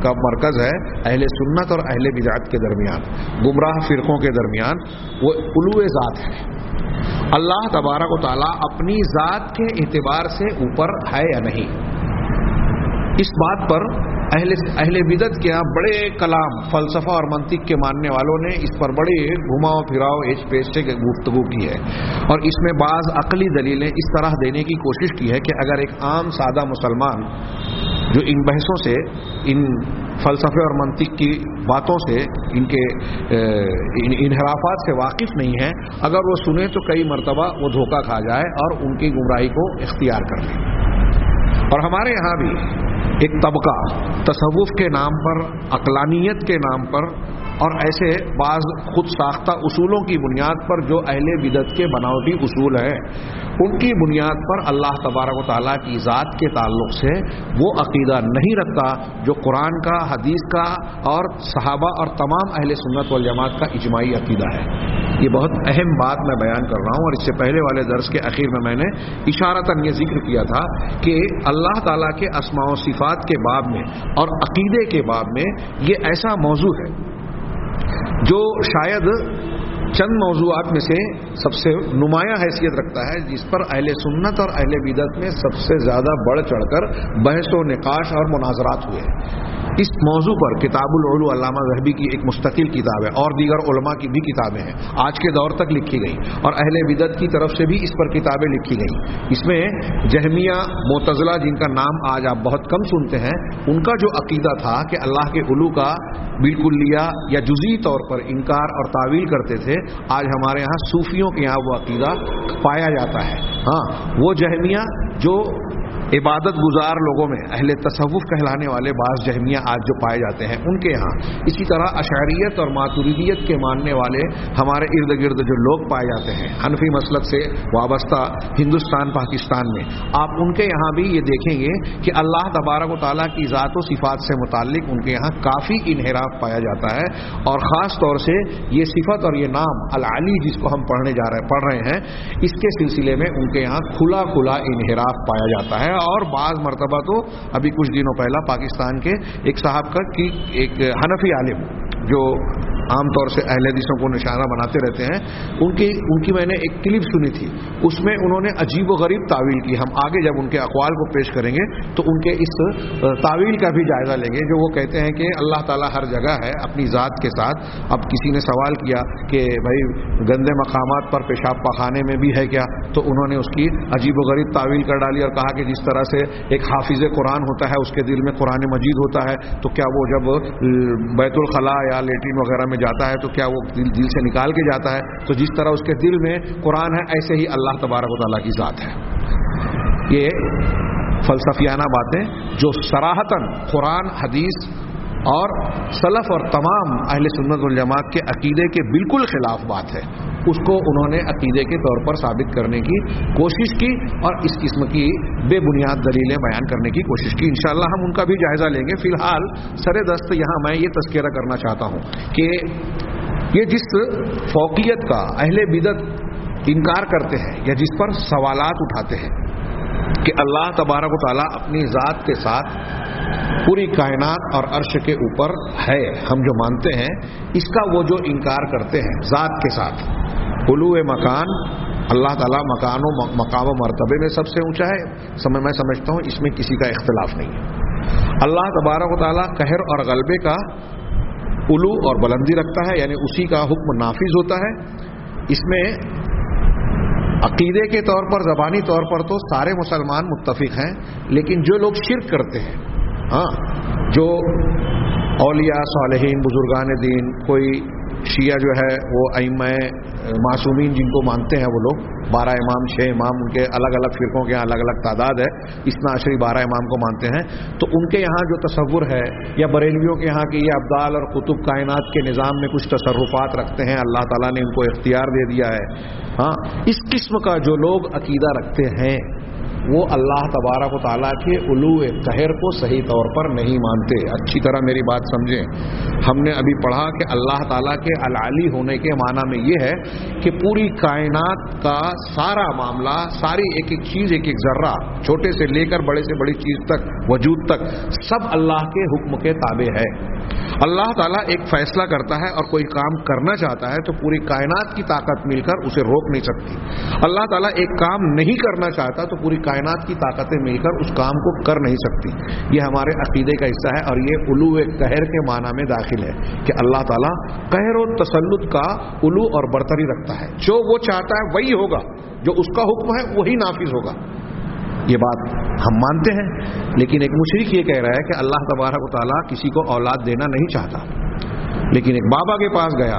کا مرکز ہے اہل سنت اور اہل بدعت کے درمیان، گمراہ فرقوں کے درمیان، وہ علو ذات ہے۔ اللہ تبارک و تعالیٰ اپنی ذات کے اعتبار سے اوپر ہے یا نہیں، اس بات پر اہل بدعت کے یہاں بڑے کلام، فلسفہ اور منطق کے ماننے والوں نے اس پر بڑے گھماؤ پھراؤ ایچ پیچ سے گفتگو کی ہے، اور اس میں بعض عقلی دلیلیں اس طرح دینے کی کوشش کی ہے کہ اگر ایک عام سادہ مسلمان جو ان بحثوں سے، ان فلسفے اور منطق کی باتوں سے، ان کے انحرافات سے واقف نہیں ہے، اگر وہ سنے تو کئی مرتبہ وہ دھوکہ کھا جائے اور ان کی گمراہی کو اختیار کر لے۔ اور ہمارے یہاں بھی ایک طبقہ تصوف کے نام پر، عقلانیت کے نام پر اور ایسے بعض خود ساختہ اصولوں کی بنیاد پر جو اہل بدعت کے بناوٹی اصول ہیں ان کی بنیاد پر اللہ تبارک و تعالیٰ کی ذات کے تعلق سے وہ عقیدہ نہیں رکھتا جو قرآن کا، حدیث کا اور صحابہ اور تمام اہل سنت والجماعت کا اجماعی عقیدہ ہے۔ یہ بہت اہم بات میں بیان کر رہا ہوں، اور اس سے پہلے والے درس کے اخیر میں نے اشارتاً یہ ذکر کیا تھا کہ اللہ تعالیٰ کے اسماء و صفات کے باب میں اور عقیدے کے باب میں یہ ایسا موضوع ہے جو شاید چند موضوعات میں سے سب سے نمایاں حیثیت رکھتا ہے، جس پر اہل سنت اور اہل بدعت میں سب سے زیادہ بڑھ چڑھ کر بحث و نقاش اور مناظرات ہوئے۔ اس موضوع پر کتاب العلو علامہ ذہبی کی ایک مستقل کتاب ہے، اور دیگر علماء کی بھی کتابیں ہیں، آج کے دور تک لکھی گئی، اور اہل بدعت کی طرف سے بھی اس پر کتابیں لکھی گئیں۔ اس میں جہمیہ، معتزلہ، جن کا نام آج آپ بہت کم سنتے ہیں، ان کا جو عقیدہ تھا کہ اللہ کے علو کا بالکل لیا یا جزئی طور پر انکار اور تعویل کرتے تھے، آج ہمارے ہاں صوفیوں کے یہاں وہ عقیدہ پایا جاتا ہے۔ ہاں، وہ جہمیہ جو عبادت گزار لوگوں میں اہل تصوف کہلانے والے بعض جہمیہ آج جو پائے جاتے ہیں ان کے یہاں، اسی طرح اشعریت اور ماتریدیت کے ماننے والے ہمارے ارد گرد جو لوگ پائے جاتے ہیں حنفی مسلک سے وابستہ ہندوستان، پاکستان میں، آپ ان کے یہاں بھی یہ دیکھیں گے کہ اللہ تبارک و تعالیٰ کی ذات و صفات سے متعلق ان کے یہاں کافی انحراف پایا جاتا ہے، اور خاص طور سے یہ صفت اور یہ نام العلی جس کو ہم پڑھ رہے ہیں، اس کے سلسلے میں ان کے یہاں کھلا انحراف پایا جاتا ہے۔ اور بعض مرتبہ تو ابھی کچھ دنوں پہلا پاکستان کے ایک صاحب کا کہ ایک حنفی عالم جو عام طور سے اہل حدیثوں کو نشانہ بناتے رہتے ہیں، ان کی میں نے ایک کلپ سنی تھی، اس میں انہوں نے عجیب و غریب تعویل کی۔ ہم آگے جب ان کے اقوال کو پیش کریں گے تو ان کے اس تعویل کا بھی جائزہ لیں گے، جو وہ کہتے ہیں کہ اللہ تعالیٰ ہر جگہ ہے اپنی ذات کے ساتھ۔ اب کسی نے سوال کیا کہ بھائی گندے مقامات پر پیشاب پاخانے میں بھی ہے کیا؟ تو انہوں نے اس کی عجیب و غریب تعویل کر ڈالی اور کہا کہ جس طرح سے ایک حافظ قرآن ہوتا ہے، اس کے دل میں قرآن مجید ہوتا ہے، تو کیا وہ جب بیت الخلاء یا لیٹرین وغیرہ میں جاتا ہے تو کیا وہ دل سے نکال کے جاتا ہے؟ تو جس طرح اس کے دل میں قرآن ہے، ایسے ہی اللہ تبارک و تعالیٰ کی ذات ہے۔ یہ فلسفیانہ باتیں جو صراحتاً قرآن، حدیث اور سلف اور تمام اہل سنت والجماعت کے عقیدے کے بالکل خلاف بات ہے، اس کو انہوں نے عقیدے کے طور پر ثابت کرنے کی کوشش کی اور اس قسم کی بے بنیاد دلیلیں بیان کرنے کی کوشش کی۔ انشاءاللہ ہم ان کا بھی جائزہ لیں گے۔ فی الحال سر دست یہاں میں یہ تذکرہ کرنا چاہتا ہوں کہ یہ جس فوقیت کا اہل بدعت انکار کرتے ہیں یا جس پر سوالات اٹھاتے ہیں کہ اللہ تبارک و تعالیٰ اپنی ذات کے ساتھ پوری کائنات اور عرش کے اوپر ہے، ہم جو مانتے ہیں، اس کا وہ جو انکار کرتے ہیں ذات کے ساتھ، علو مکان، اللہ تعالیٰ مقام و مرتبے میں سب سے اونچا ہے، میں سمجھتا ہوں اس میں کسی کا اختلاف نہیں ہے۔ اللہ تبارک و تعالیٰ قہر اور غلبے کا علو اور بلندی رکھتا ہے، یعنی اسی کا حکم نافذ ہوتا ہے۔ اس میں عقیدے کے طور پر، زبانی طور پر تو سارے مسلمان متفق ہیں، لیکن جو لوگ شرک کرتے ہیں، جو اولیاء، صالحین، بزرگان دین، کوئی شیعہ جو ہے وہ ائمہ معصومین جن کو مانتے ہیں، وہ لوگ 12 امام، 6 امام، ان کے الگ الگ فرقوں کے الگ الگ تعداد ہے، اثنا عشری 12 امام کو مانتے ہیں، تو ان کے یہاں جو تصور ہے، یا بریلویوں کے یہاں کہ یہ ابدال اور قطب کائنات کے نظام میں کچھ تصرفات رکھتے ہیں، اللہ تعالیٰ نے ان کو اختیار دے دیا ہے، اس قسم کا جو لوگ عقیدہ رکھتے ہیں وہ اللہ تبارک و تعالیٰ کے علو قہر کو صحیح طور پر نہیں مانتے۔ اچھی طرح میری بات سمجھیں، ہم نے ابھی پڑھا کہ اللہ تعالیٰ کے العلی ہونے کے معنی میں یہ ہے کہ پوری کائنات کا سارا معاملہ، ساری ایک ایک چیز، ایک ایک ذرہ، چھوٹے سے لے کر بڑے سے بڑی چیز تک، وجود تک، سب اللہ کے حکم کے تابع ہے۔ اللہ تعالیٰ ایک فیصلہ کرتا ہے اور کوئی کام کرنا چاہتا ہے تو پوری کائنات کی طاقت مل کر اسے روک نہیں سکتی۔ اللہ تعالیٰ ایک کام نہیں کرنا چاہتا تو پوری کائنات کی طاقتیں مل کر اس کام کو کر نہیں سکتی۔ یہ ہمارے عقیدے کا حصہ ہے، اور یہ علو قہر کے معنی میں داخل ہے کہ اللہ تعالیٰ قہر و تسلط کا علو اور برتری رکھتا ہے، جو وہ چاہتا ہے وہی ہوگا، جو اس کا حکم ہے وہی نافذ ہوگا۔ یہ بات ہم مانتے ہیں، لیکن ایک مشرک یہ کہہ رہا ہے کہ اللہ تبارک و تعالیٰ کسی کو اولاد دینا نہیں چاہتا، لیکن ایک بابا کے پاس گیا،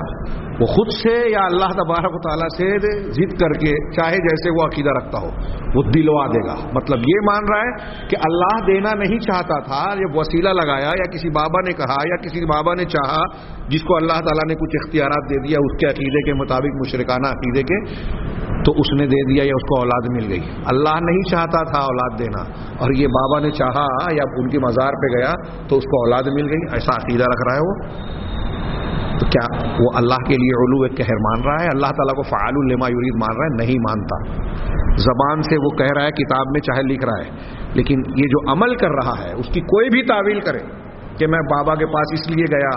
وہ خود سے یا اللہ تبارک و تعالیٰ سے ضد کر کے چاہے جیسے وہ عقیدہ رکھتا ہو وہ دلوا دے گا. مطلب یہ مان رہا ہے کہ اللہ دینا نہیں چاہتا تھا، یہ وسیلہ لگایا یا کسی بابا نے کہا یا کسی بابا نے چاہا جس کو اللہ تعالیٰ نے کچھ اختیارات دے دیا اس کے عقیدے کے مطابق، مشرکانہ عقیدے کے، تو اس نے دے دیا یا اس کو اولاد مل گئی. اللہ نہیں چاہتا تھا اولاد دینا اور یہ بابا نے چاہا یا ان کی مزار پہ گیا تو اس کو اولاد مل گئی، ایسا عقیدہ رکھ رہا ہے وہ. تو کیا وہ اللہ کے لیے علو قہر مان رہا ہے؟ اللہ تعالیٰ کو فعال لما یرید مان رہا ہے؟ نہیں مانتا. زبان سے وہ کہہ رہا ہے، کتاب میں چاہے لکھ رہا ہے، لیکن یہ جو عمل کر رہا ہے اس کی کوئی بھی تعویل کرے کہ میں بابا کے پاس اس لیے گیا،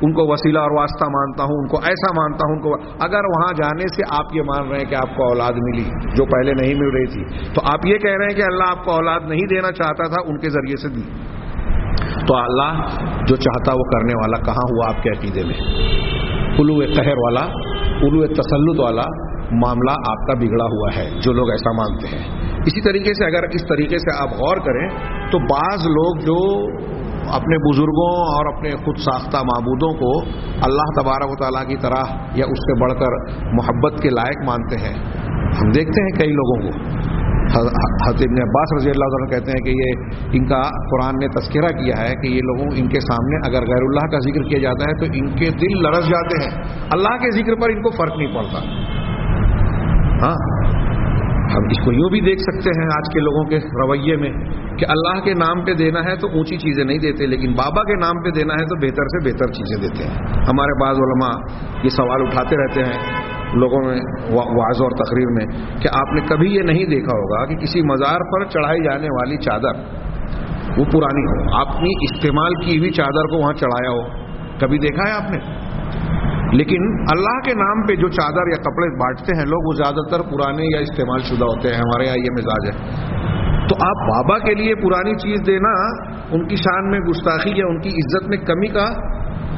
ان کو وسیلہ اور واسطہ مانتا ہوں، ان کو ایسا مانتا ہوں، ان کو اگر وہاں جانے سے آپ یہ مان رہے ہیں کہ آپ کو اولاد ملی جو پہلے نہیں مل رہی تھی، تو آپ یہ کہہ رہے ہیں کہ اللہ آپ کو اولاد نہیں دینا چاہتا تھا، ان کے ذریعے سے دی. تو اللہ جو چاہتا وہ کرنے والا کہاں ہوا آپ کے عقیدے میں؟ علو قہر والا، علو تسلط والا معاملہ آپ کا بگڑا ہوا ہے جو لوگ ایسا مانتے ہیں. اسی طریقے سے اگر اس طریقے سے آپ غور کریں تو بعض لوگ جو اپنے بزرگوں اور اپنے خود ساختہ معبودوں کو اللہ تبارک و تعالیٰ کی طرح یا اس سے بڑھ کر محبت کے لائق مانتے ہیں. ہم دیکھتے ہیں کئی لوگوں کو. حضرت ابن عباس رضی اللہ عنہ کہتے ہیں کہ یہ ان کا قرآن نے تذکرہ کیا ہے کہ یہ لوگوں ان کے سامنے اگر غیر اللہ کا ذکر کیا جاتا ہے تو ان کے دل لرز جاتے ہیں، اللہ کے ذکر پر ان کو فرق نہیں پڑتا. ہاں، ہم اس کو یوں بھی دیکھ سکتے ہیں آج کے لوگوں کے رویے میں کہ اللہ کے نام پہ دینا ہے تو اونچی چیزیں نہیں دیتے، لیکن بابا کے نام پہ دینا ہے تو بہتر سے بہتر چیزیں دیتے ہیں. ہمارے بعض علماء یہ سوال اٹھاتے رہتے ہیں لوگوں میں وعظ اور تقریر میں کہ آپ نے کبھی یہ نہیں دیکھا ہوگا کہ کسی مزار پر چڑھائی جانے والی چادر وہ پرانی ہو، اپنی استعمال کی ہوئی چادر کو وہاں چڑھایا ہو، کبھی دیکھا ہے آپ نے؟ لیکن اللہ کے نام پہ جو چادر یا کپڑے بانٹتے ہیں لوگ وہ زیادہ تر پرانے یا استعمال شدہ ہوتے ہیں. ہمارے یہاں یہ مزاج ہے. تو آپ بابا کے لیے پرانی چیز دینا ان کی شان میں گستاخی یا ان کی عزت میں کمی کا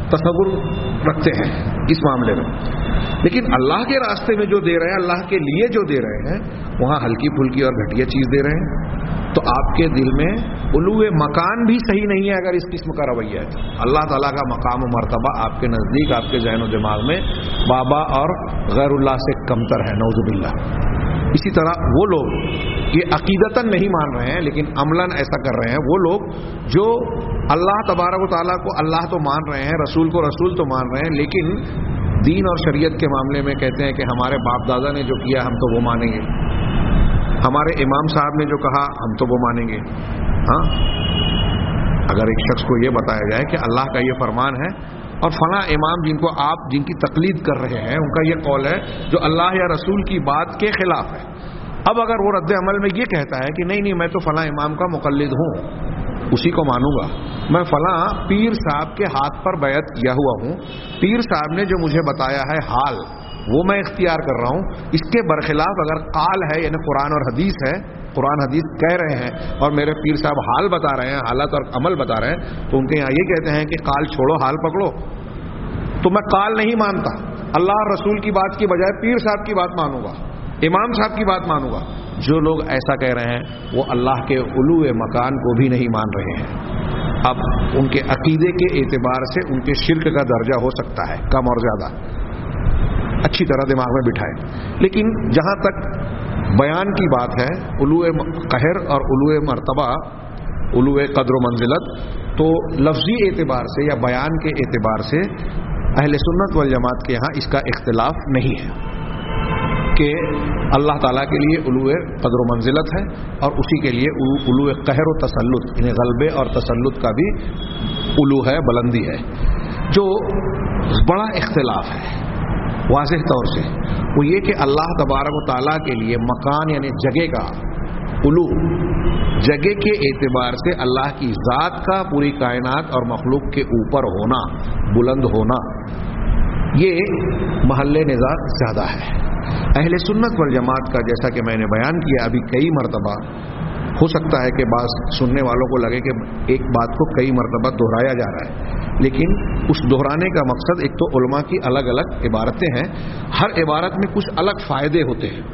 تصور رکھتے ہیں اس معاملے میں. لیکن اللہ کے راستے میں جو دے رہے ہیں، اللہ کے لیے جو دے رہے ہیں، وہاں ہلکی پھلکی اور گھٹیا چیز دے رہے ہیں. تو آپ کے دل میں علو مکان بھی صحیح نہیں ہے اگر اس قسم کا رویہ ہے. اللہ تعالیٰ کا مقام و مرتبہ آپ کے نزدیک، آپ کے ذہن و دماغ میں بابا اور غیر اللہ سے کمتر ہے، نعوذ باللہ. اسی طرح وہ لوگ یہ عقیدتاً نہیں مان رہے ہیں لیکن عملاً ایسا کر رہے ہیں، وہ لوگ جو اللہ تبارک و تعالیٰ کو اللہ تو مان رہے ہیں، رسول کو رسول تو مان رہے ہیں، لیکن دین اور شریعت کے معاملے میں کہتے ہیں کہ ہمارے باپ دادا نے جو کیا ہم تو وہ مانیں گے، ہمارے امام صاحب نے جو کہا ہم تو وہ مانیں گے. ہاں، اگر ایک شخص کو یہ بتایا جائے کہ اللہ کا یہ فرمان ہے اور فلاں امام جن کو آپ جن کی تقلید کر رہے ہیں ان کا یہ قول ہے جو اللہ یا رسول کی بات کے خلاف ہے، اب اگر وہ رد عمل میں یہ کہتا ہے کہ نہیں میں تو فلاں امام کا مقلد ہوں، اسی کو مانوں گا، میں فلاں پیر صاحب کے ہاتھ پر بیعت کیا ہوا ہوں، پیر صاحب نے جو مجھے بتایا ہے حال وہ میں اختیار کر رہا ہوں، اس کے برخلاف اگر قال ہے یعنی قرآن اور حدیث ہے، قرآن حدیث کہہ رہے ہیں اور میرے پیر صاحب حال بتا رہے ہیں، حالات اور عمل بتا رہے ہیں، تو ان کے یہاں یہ کہتے ہیں کہ قال چھوڑو حال پکڑو. تو میں قال نہیں مانتا، اللہ اور رسول کی بات کی بجائے پیر صاحب کی بات مانوں گا، امام صاحب کی بات مانوں گا. جو لوگ ایسا کہہ رہے ہیں وہ اللہ کے علو مکان کو بھی نہیں مان رہے ہیں. اب ان کے عقیدے کے اعتبار سے ان کے شرک کا درجہ ہو سکتا ہے کم اور زیادہ، اچھی طرح دماغ میں بٹھائے. لیکن جہاں تک بیان کی بات ہے، علو قہر اور علو مرتبہ، علو قدر و منزلت، تو لفظی اعتبار سے یا بیان کے اعتبار سے اہل سنت والجماعت کے یہاں اس کا اختلاف نہیں ہے کہ اللہ تعالیٰ کے لیے علو قدر و منزلت ہے اور اسی کے لیے علو قہر و تسلط، یعنی غلبے اور تسلط کا بھی علو ہے، بلندی ہے. جو بڑا اختلاف ہے واضح طور سے وہ یہ کہ اللہ تبارک و تعالیٰ کے لیے مکان یعنی جگہ کا علو، جگہ کے اعتبار سے اللہ کی ذات کا پوری کائنات اور مخلوق کے اوپر ہونا، بلند ہونا، یہ محل نظار زیادہ ہے. اہل سنت والجماعت کا جیسا کہ میں نے بیان کیا ابھی کئی مرتبہ، ہو سکتا ہے کہ بعض سننے والوں کو لگے کہ ایک بات کو کئی مرتبہ دہرایا جا رہا ہے، لیکن اس دہرانے کا مقصد ایک تو علماء کی الگ الگ عبارتیں ہیں، ہر عبارت میں کچھ الگ فائدے ہوتے ہیں.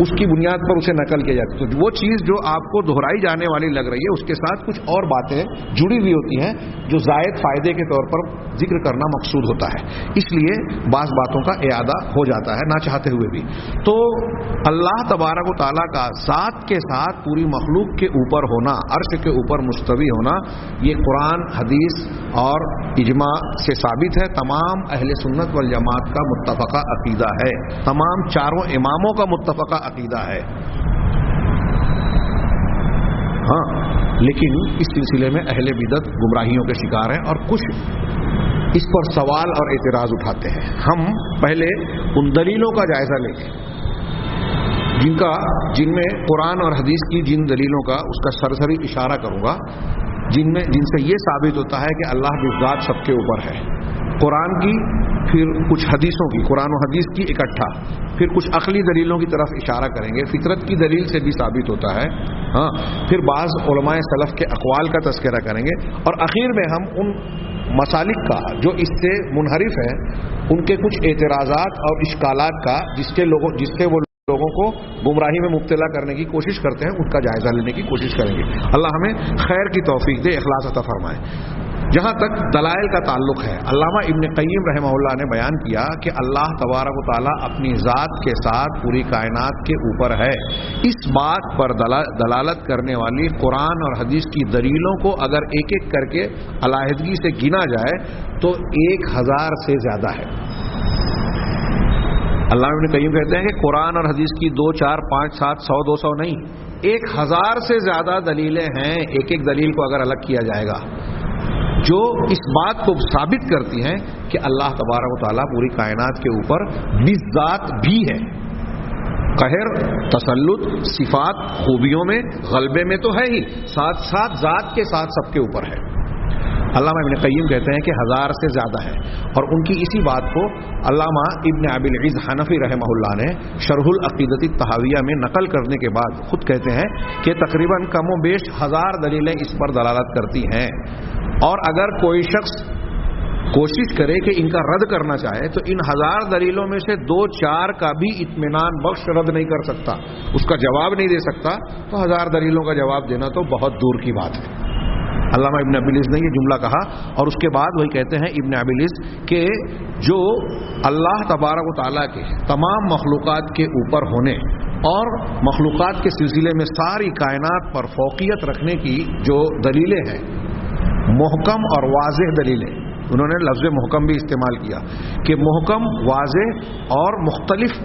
اس کی بنیاد پر اسے نقل کیا جاتا ہے. تو وہ چیز جو آپ کو دہرائی جانے والی لگ رہی ہے اس کے ساتھ کچھ اور باتیں جڑی ہوئی ہوتی ہیں جو زائد فائدے کے طور پر ذکر کرنا مقصود ہوتا ہے. اس لیے بعض باتوں کا اعادہ ہو جاتا ہے نہ چاہتے ہوئے بھی. تو اللہ تبارک و تعالیٰ کا ذات کے ساتھ پوری مخلوق کے اوپر ہونا، عرش کے اوپر مستوی ہونا، یہ قرآن، حدیث اور اجماع سے ثابت ہے. تمام اہل سنت والجماعت کا متفقہ عقیدہ ہے، تمام چاروں اماموں کا متفقہ عقیدہ ہے. ہاں، لیکن اس سلسلے میں اہل بدعت گمراہیوں کے شکار ہیں اور کچھ اس پر سوال اور اعتراض اٹھاتے ہیں. ہم پہلے ان دلیلوں کا جائزہ لیں گے جن میں قرآن اور حدیث کی جن دلیلوں کا اس کا سرسری اشارہ کروں گا، جن سے یہ ثابت ہوتا ہے کہ اللہ کی ذات سب کے اوپر ہے. قرآن کی، پھر کچھ حدیثوں کی، قرآن و حدیث کی اکٹھا، پھر کچھ عقلی دلیلوں کی طرف اشارہ کریں گے. فطرت کی دلیل سے بھی ثابت ہوتا ہے. ہاں، پھر بعض علماء سلف کے اقوال کا تذکرہ کریں گے، اور اخیر میں ہم ان مسالک کا جو اس سے منحرف ہیں ان کے کچھ اعتراضات اور اشکالات کا جس سے وہ لوگوں کو گمراہی میں مبتلا کرنے کی کوشش کرتے ہیں ان کا جائزہ لینے کی کوشش کریں گے. اللہ ہمیں خیر کی توفیق دے، اخلاص عطا فرمائے. جہاں تک دلائل کا تعلق ہے، علامہ ابن قیم رحمہ اللہ نے بیان کیا کہ اللہ تبارک و تعالیٰ اپنی ذات کے ساتھ پوری کائنات کے اوپر ہے. اس بات پر دلالت کرنے والی قرآن اور حدیث کی دلیلوں کو اگر ایک ایک کر کے علیحدگی سے گنا جائے تو 1000 سے زیادہ ہے. علامہ ابن قیم کہتے ہیں کہ قرآن اور حدیث کی 2 4 5 7 100 200 نہیں، 1000 سے زیادہ دلیلیں ہیں. ایک ایک دلیل کو اگر الگ کیا جائے گا جو اس بات کو ثابت کرتی ہیں کہ اللہ تبارک و تعالیٰ پوری کائنات کے اوپر بالذات بھی ہے. قہر، تسلط، صفات، خوبیوں میں، غلبے میں تو ہے ہی، ساتھ ساتھ ذات کے ساتھ سب کے اوپر ہے. علامہ ابن قیم کہتے ہیں کہ 1000 سے زیادہ ہے. اور ان کی اسی بات کو علامہ ابن ابی العز حنفی رحمہ اللہ نے شرح العقیدۃ الطحاویہ میں نقل کرنے کے بعد خود کہتے ہیں کہ تقریباً کم و بیش 1000 دلیلیں اس پر دلالت کرتی ہیں. اور اگر کوئی شخص کوشش کرے کہ ان کا رد کرنا چاہے تو ان 1000 دلیلوں میں سے 2 4 کا بھی اطمینان بخش رد نہیں کر سکتا، اس کا جواب نہیں دے سکتا. تو 1000 دلیلوں کا جواب دینا تو بہت دور کی بات ہے. علامہ ابن ابی العز نے یہ جملہ کہا اور اس کے بعد وہی کہتے ہیں ابن ابی العز کہ جو اللہ تبارک و تعالیٰ کے تمام مخلوقات کے اوپر ہونے اور مخلوقات کے سلسلے میں ساری کائنات پر فوقیت رکھنے کی جو دلیلیں ہیں، محکم اور واضح دلیلیں، انہوں نے لفظ محکم بھی استعمال کیا کہ محکم، واضح اور مختلف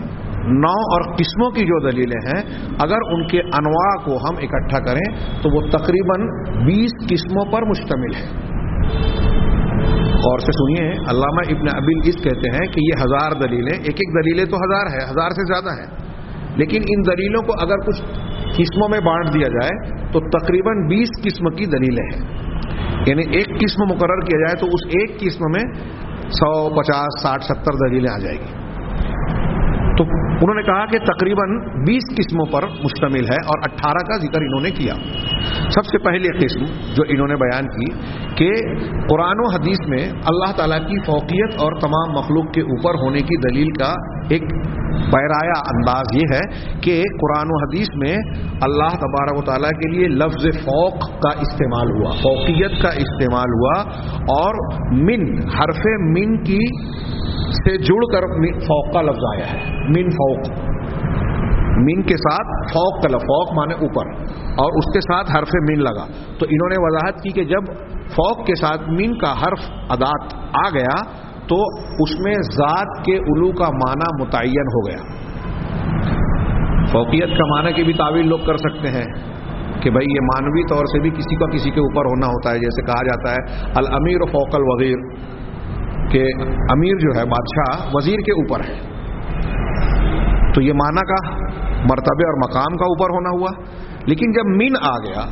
نوع اور قسموں کی جو دلیلیں ہیں، اگر ان کے انواع کو ہم اکٹھا کریں تو وہ تقریباً 20 قسموں پر مشتمل ہے. غور سے سنیے، علامہ ابن ابی العز کہتے ہیں کہ یہ 1000 دلیلیں، ایک ایک دلیلیں تو 1000 ہے، 1000 سے زیادہ ہے، لیکن ان دلیلوں کو اگر کچھ قسموں میں بانٹ دیا جائے تو تقریباً 20 قسم کی دلیلیں ہیں. یعنی ایک قسم مقرر کیا جائے تو اس ایک قسم میں 100 50 60 70 دلیلیں آ جائے گی. تو انہوں نے کہا کہ تقریباً 20 قسموں پر مشتمل ہے اور 18 کا ذکر انہوں نے کیا. سب سے پہلی قسم جو انہوں نے بیان کی کہ قرآن و حدیث میں اللہ تعالیٰ کی فوقیت اور تمام مخلوق کے اوپر ہونے کی دلیل کا ایک بیرایا انداز یہ ہے کہ قرآن و حدیث میں اللہ تبارک و تعالیٰ کے لیے لفظ فوق کا استعمال ہوا، فوقیت کا استعمال ہوا، اور من، حرف من کی سے جڑ کر فوق کا لفظ آیا ہے. من فوق، من کے ساتھ فوق کا لفظ، فوق مانے اوپر، اور اس کے ساتھ حرف من لگا. تو انہوں نے وضاحت کی کہ جب فوق کے ساتھ من کا حرف ادات آ گیا تو اس میں ذات کے علو کا معنی متعین ہو گیا. فوقیت کا معنی کی بھی تعویل لوگ کر سکتے ہیں کہ بھائی یہ معنوی طور سے بھی کسی کا کسی کے اوپر ہونا ہوتا ہے. جیسے کہا جاتا ہے الامیر فوق الوزیر، کہ امیر جو ہے بادشاہ وزیر کے اوپر ہے. تو یہ معنی کا مرتبے اور مقام کا اوپر ہونا ہوا. لیکن جب من آ گیا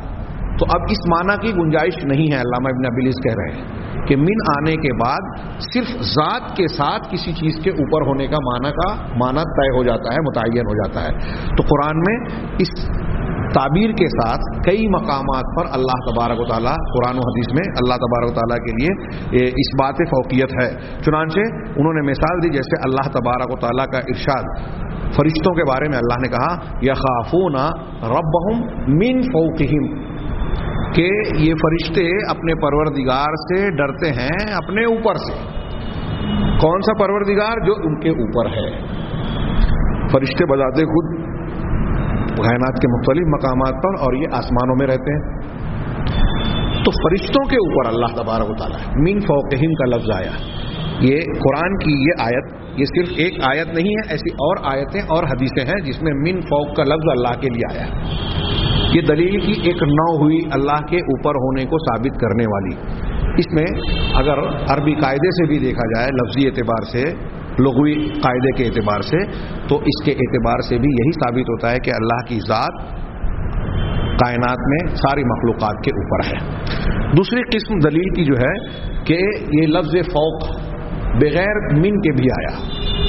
تو اب اس معنی کی گنجائش نہیں ہے. علامہ ابن ابی العز کہہ رہے ہیں کہ من آنے کے بعد صرف ذات کے ساتھ کسی چیز کے اوپر ہونے کا معنی طے ہو جاتا ہے، متعین ہو جاتا ہے. تو قرآن میں اس تعبیر کے ساتھ کئی مقامات پر اللہ تبارک و تعالیٰ، قرآن و حدیث میں اللہ تبارک و تعالیٰ کے لیے اس بات فوقیت ہے. چنانچہ انہوں نے مثال دی، جیسے اللہ تبارک و تعالیٰ کا ارشاد فرشتوں کے بارے میں اللہ نے کہا یخافون ربہم من فوقہم، کہ یہ فرشتے اپنے پروردگار سے ڈرتے ہیں اپنے اوپر سے. کون سا پروردگار؟ جو ان کے اوپر ہے. فرشتے بذات خود کائنات کے مختلف مقامات پر اور یہ آسمانوں میں رہتے ہیں. تو فرشتوں کے اوپر اللہ تبارک و تعالیٰ من فوقہم کا لفظ آیا. یہ قرآن کی یہ آیت، یہ صرف ایک آیت نہیں ہے، ایسی اور آیتیں اور حدیثیں ہیں جس میں من فوق کا لفظ اللہ کے لیے آیا. یہ دلیل کی ایک نو ہوئی اللہ کے اوپر ہونے کو ثابت کرنے والی. اس میں اگر عربی قاعدے سے بھی دیکھا جائے، لفظی اعتبار سے، لغوی قاعدے کے اعتبار سے، تو اس کے اعتبار سے بھی یہی ثابت ہوتا ہے کہ اللہ کی ذات کائنات میں ساری مخلوقات کے اوپر ہے. دوسری قسم دلیل کی جو ہے کہ یہ لفظ فوق بغیر من کے بھی آیا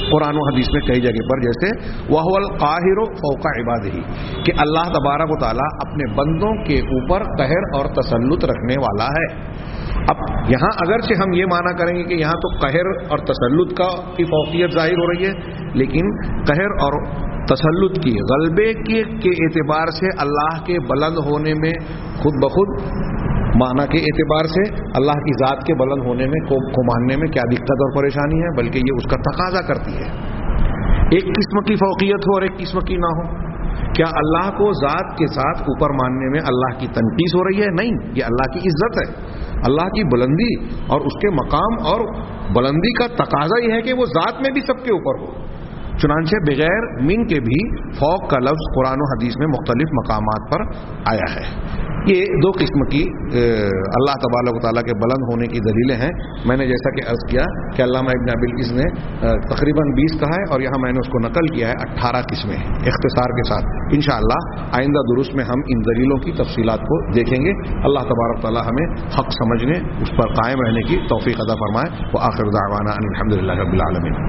قرآن و حدیث میں کئی جگہ پر، جیسے وَهُوَ الْقَاهِرُ فَوْقَ عِبَادِهِ، کہ اللہ تبارک و تعالیٰ اپنے بندوں کے اوپر قہر اور تسلط رکھنے والا ہے. اب یہاں اگرچہ ہم یہ مانا کریں گے کہ یہاں تو قہر اور تسلط کی فوقیت ظاہر ہو رہی ہے، لیکن قہر اور تسلط کی، غلبے کے اعتبار سے اللہ کے بلند ہونے میں خود بخود معنی کے اعتبار سے اللہ کی ذات کے بلند ہونے میں کو ماننے میں کیا دقت اور پریشانی ہے، بلکہ یہ اس کا تقاضا کرتی ہے. ایک قسم کی فوقیت ہو اور ایک قسم کی نہ ہو. کیا اللہ کو ذات کے ساتھ اوپر ماننے میں اللہ کی تنقیص ہو رہی ہے؟ نہیں، یہ اللہ کی عزت ہے، اللہ کی بلندی اور اس کے مقام اور بلندی کا تقاضا یہ ہے کہ وہ ذات میں بھی سب کے اوپر ہو. چنانچہ بغیر من کے بھی فوق کا لفظ قرآن و حدیث میں مختلف مقامات پر آیا ہے. یہ دو قسم کی اللہ تبارک و تعالیٰ کے بلند ہونے کی دلیلیں ہیں. میں نے جیسا کہ عرض کیا کہ علامہ ابن ابی العز نے تقریباً 20 کہا ہے، اور یہاں میں نے اس کو نقل کیا ہے 18 قسمیں اختصار کے ساتھ. انشاءاللہ آئندہ درست میں ہم ان دلیلوں کی تفصیلات کو دیکھیں گے. اللہ تبارک و تعالیٰ ہمیں حق سمجھنے، اس پر قائم رہنے کی توفیق عطا فرمائے. وآخر دعوانا ان الحمد للہ رب العالمین.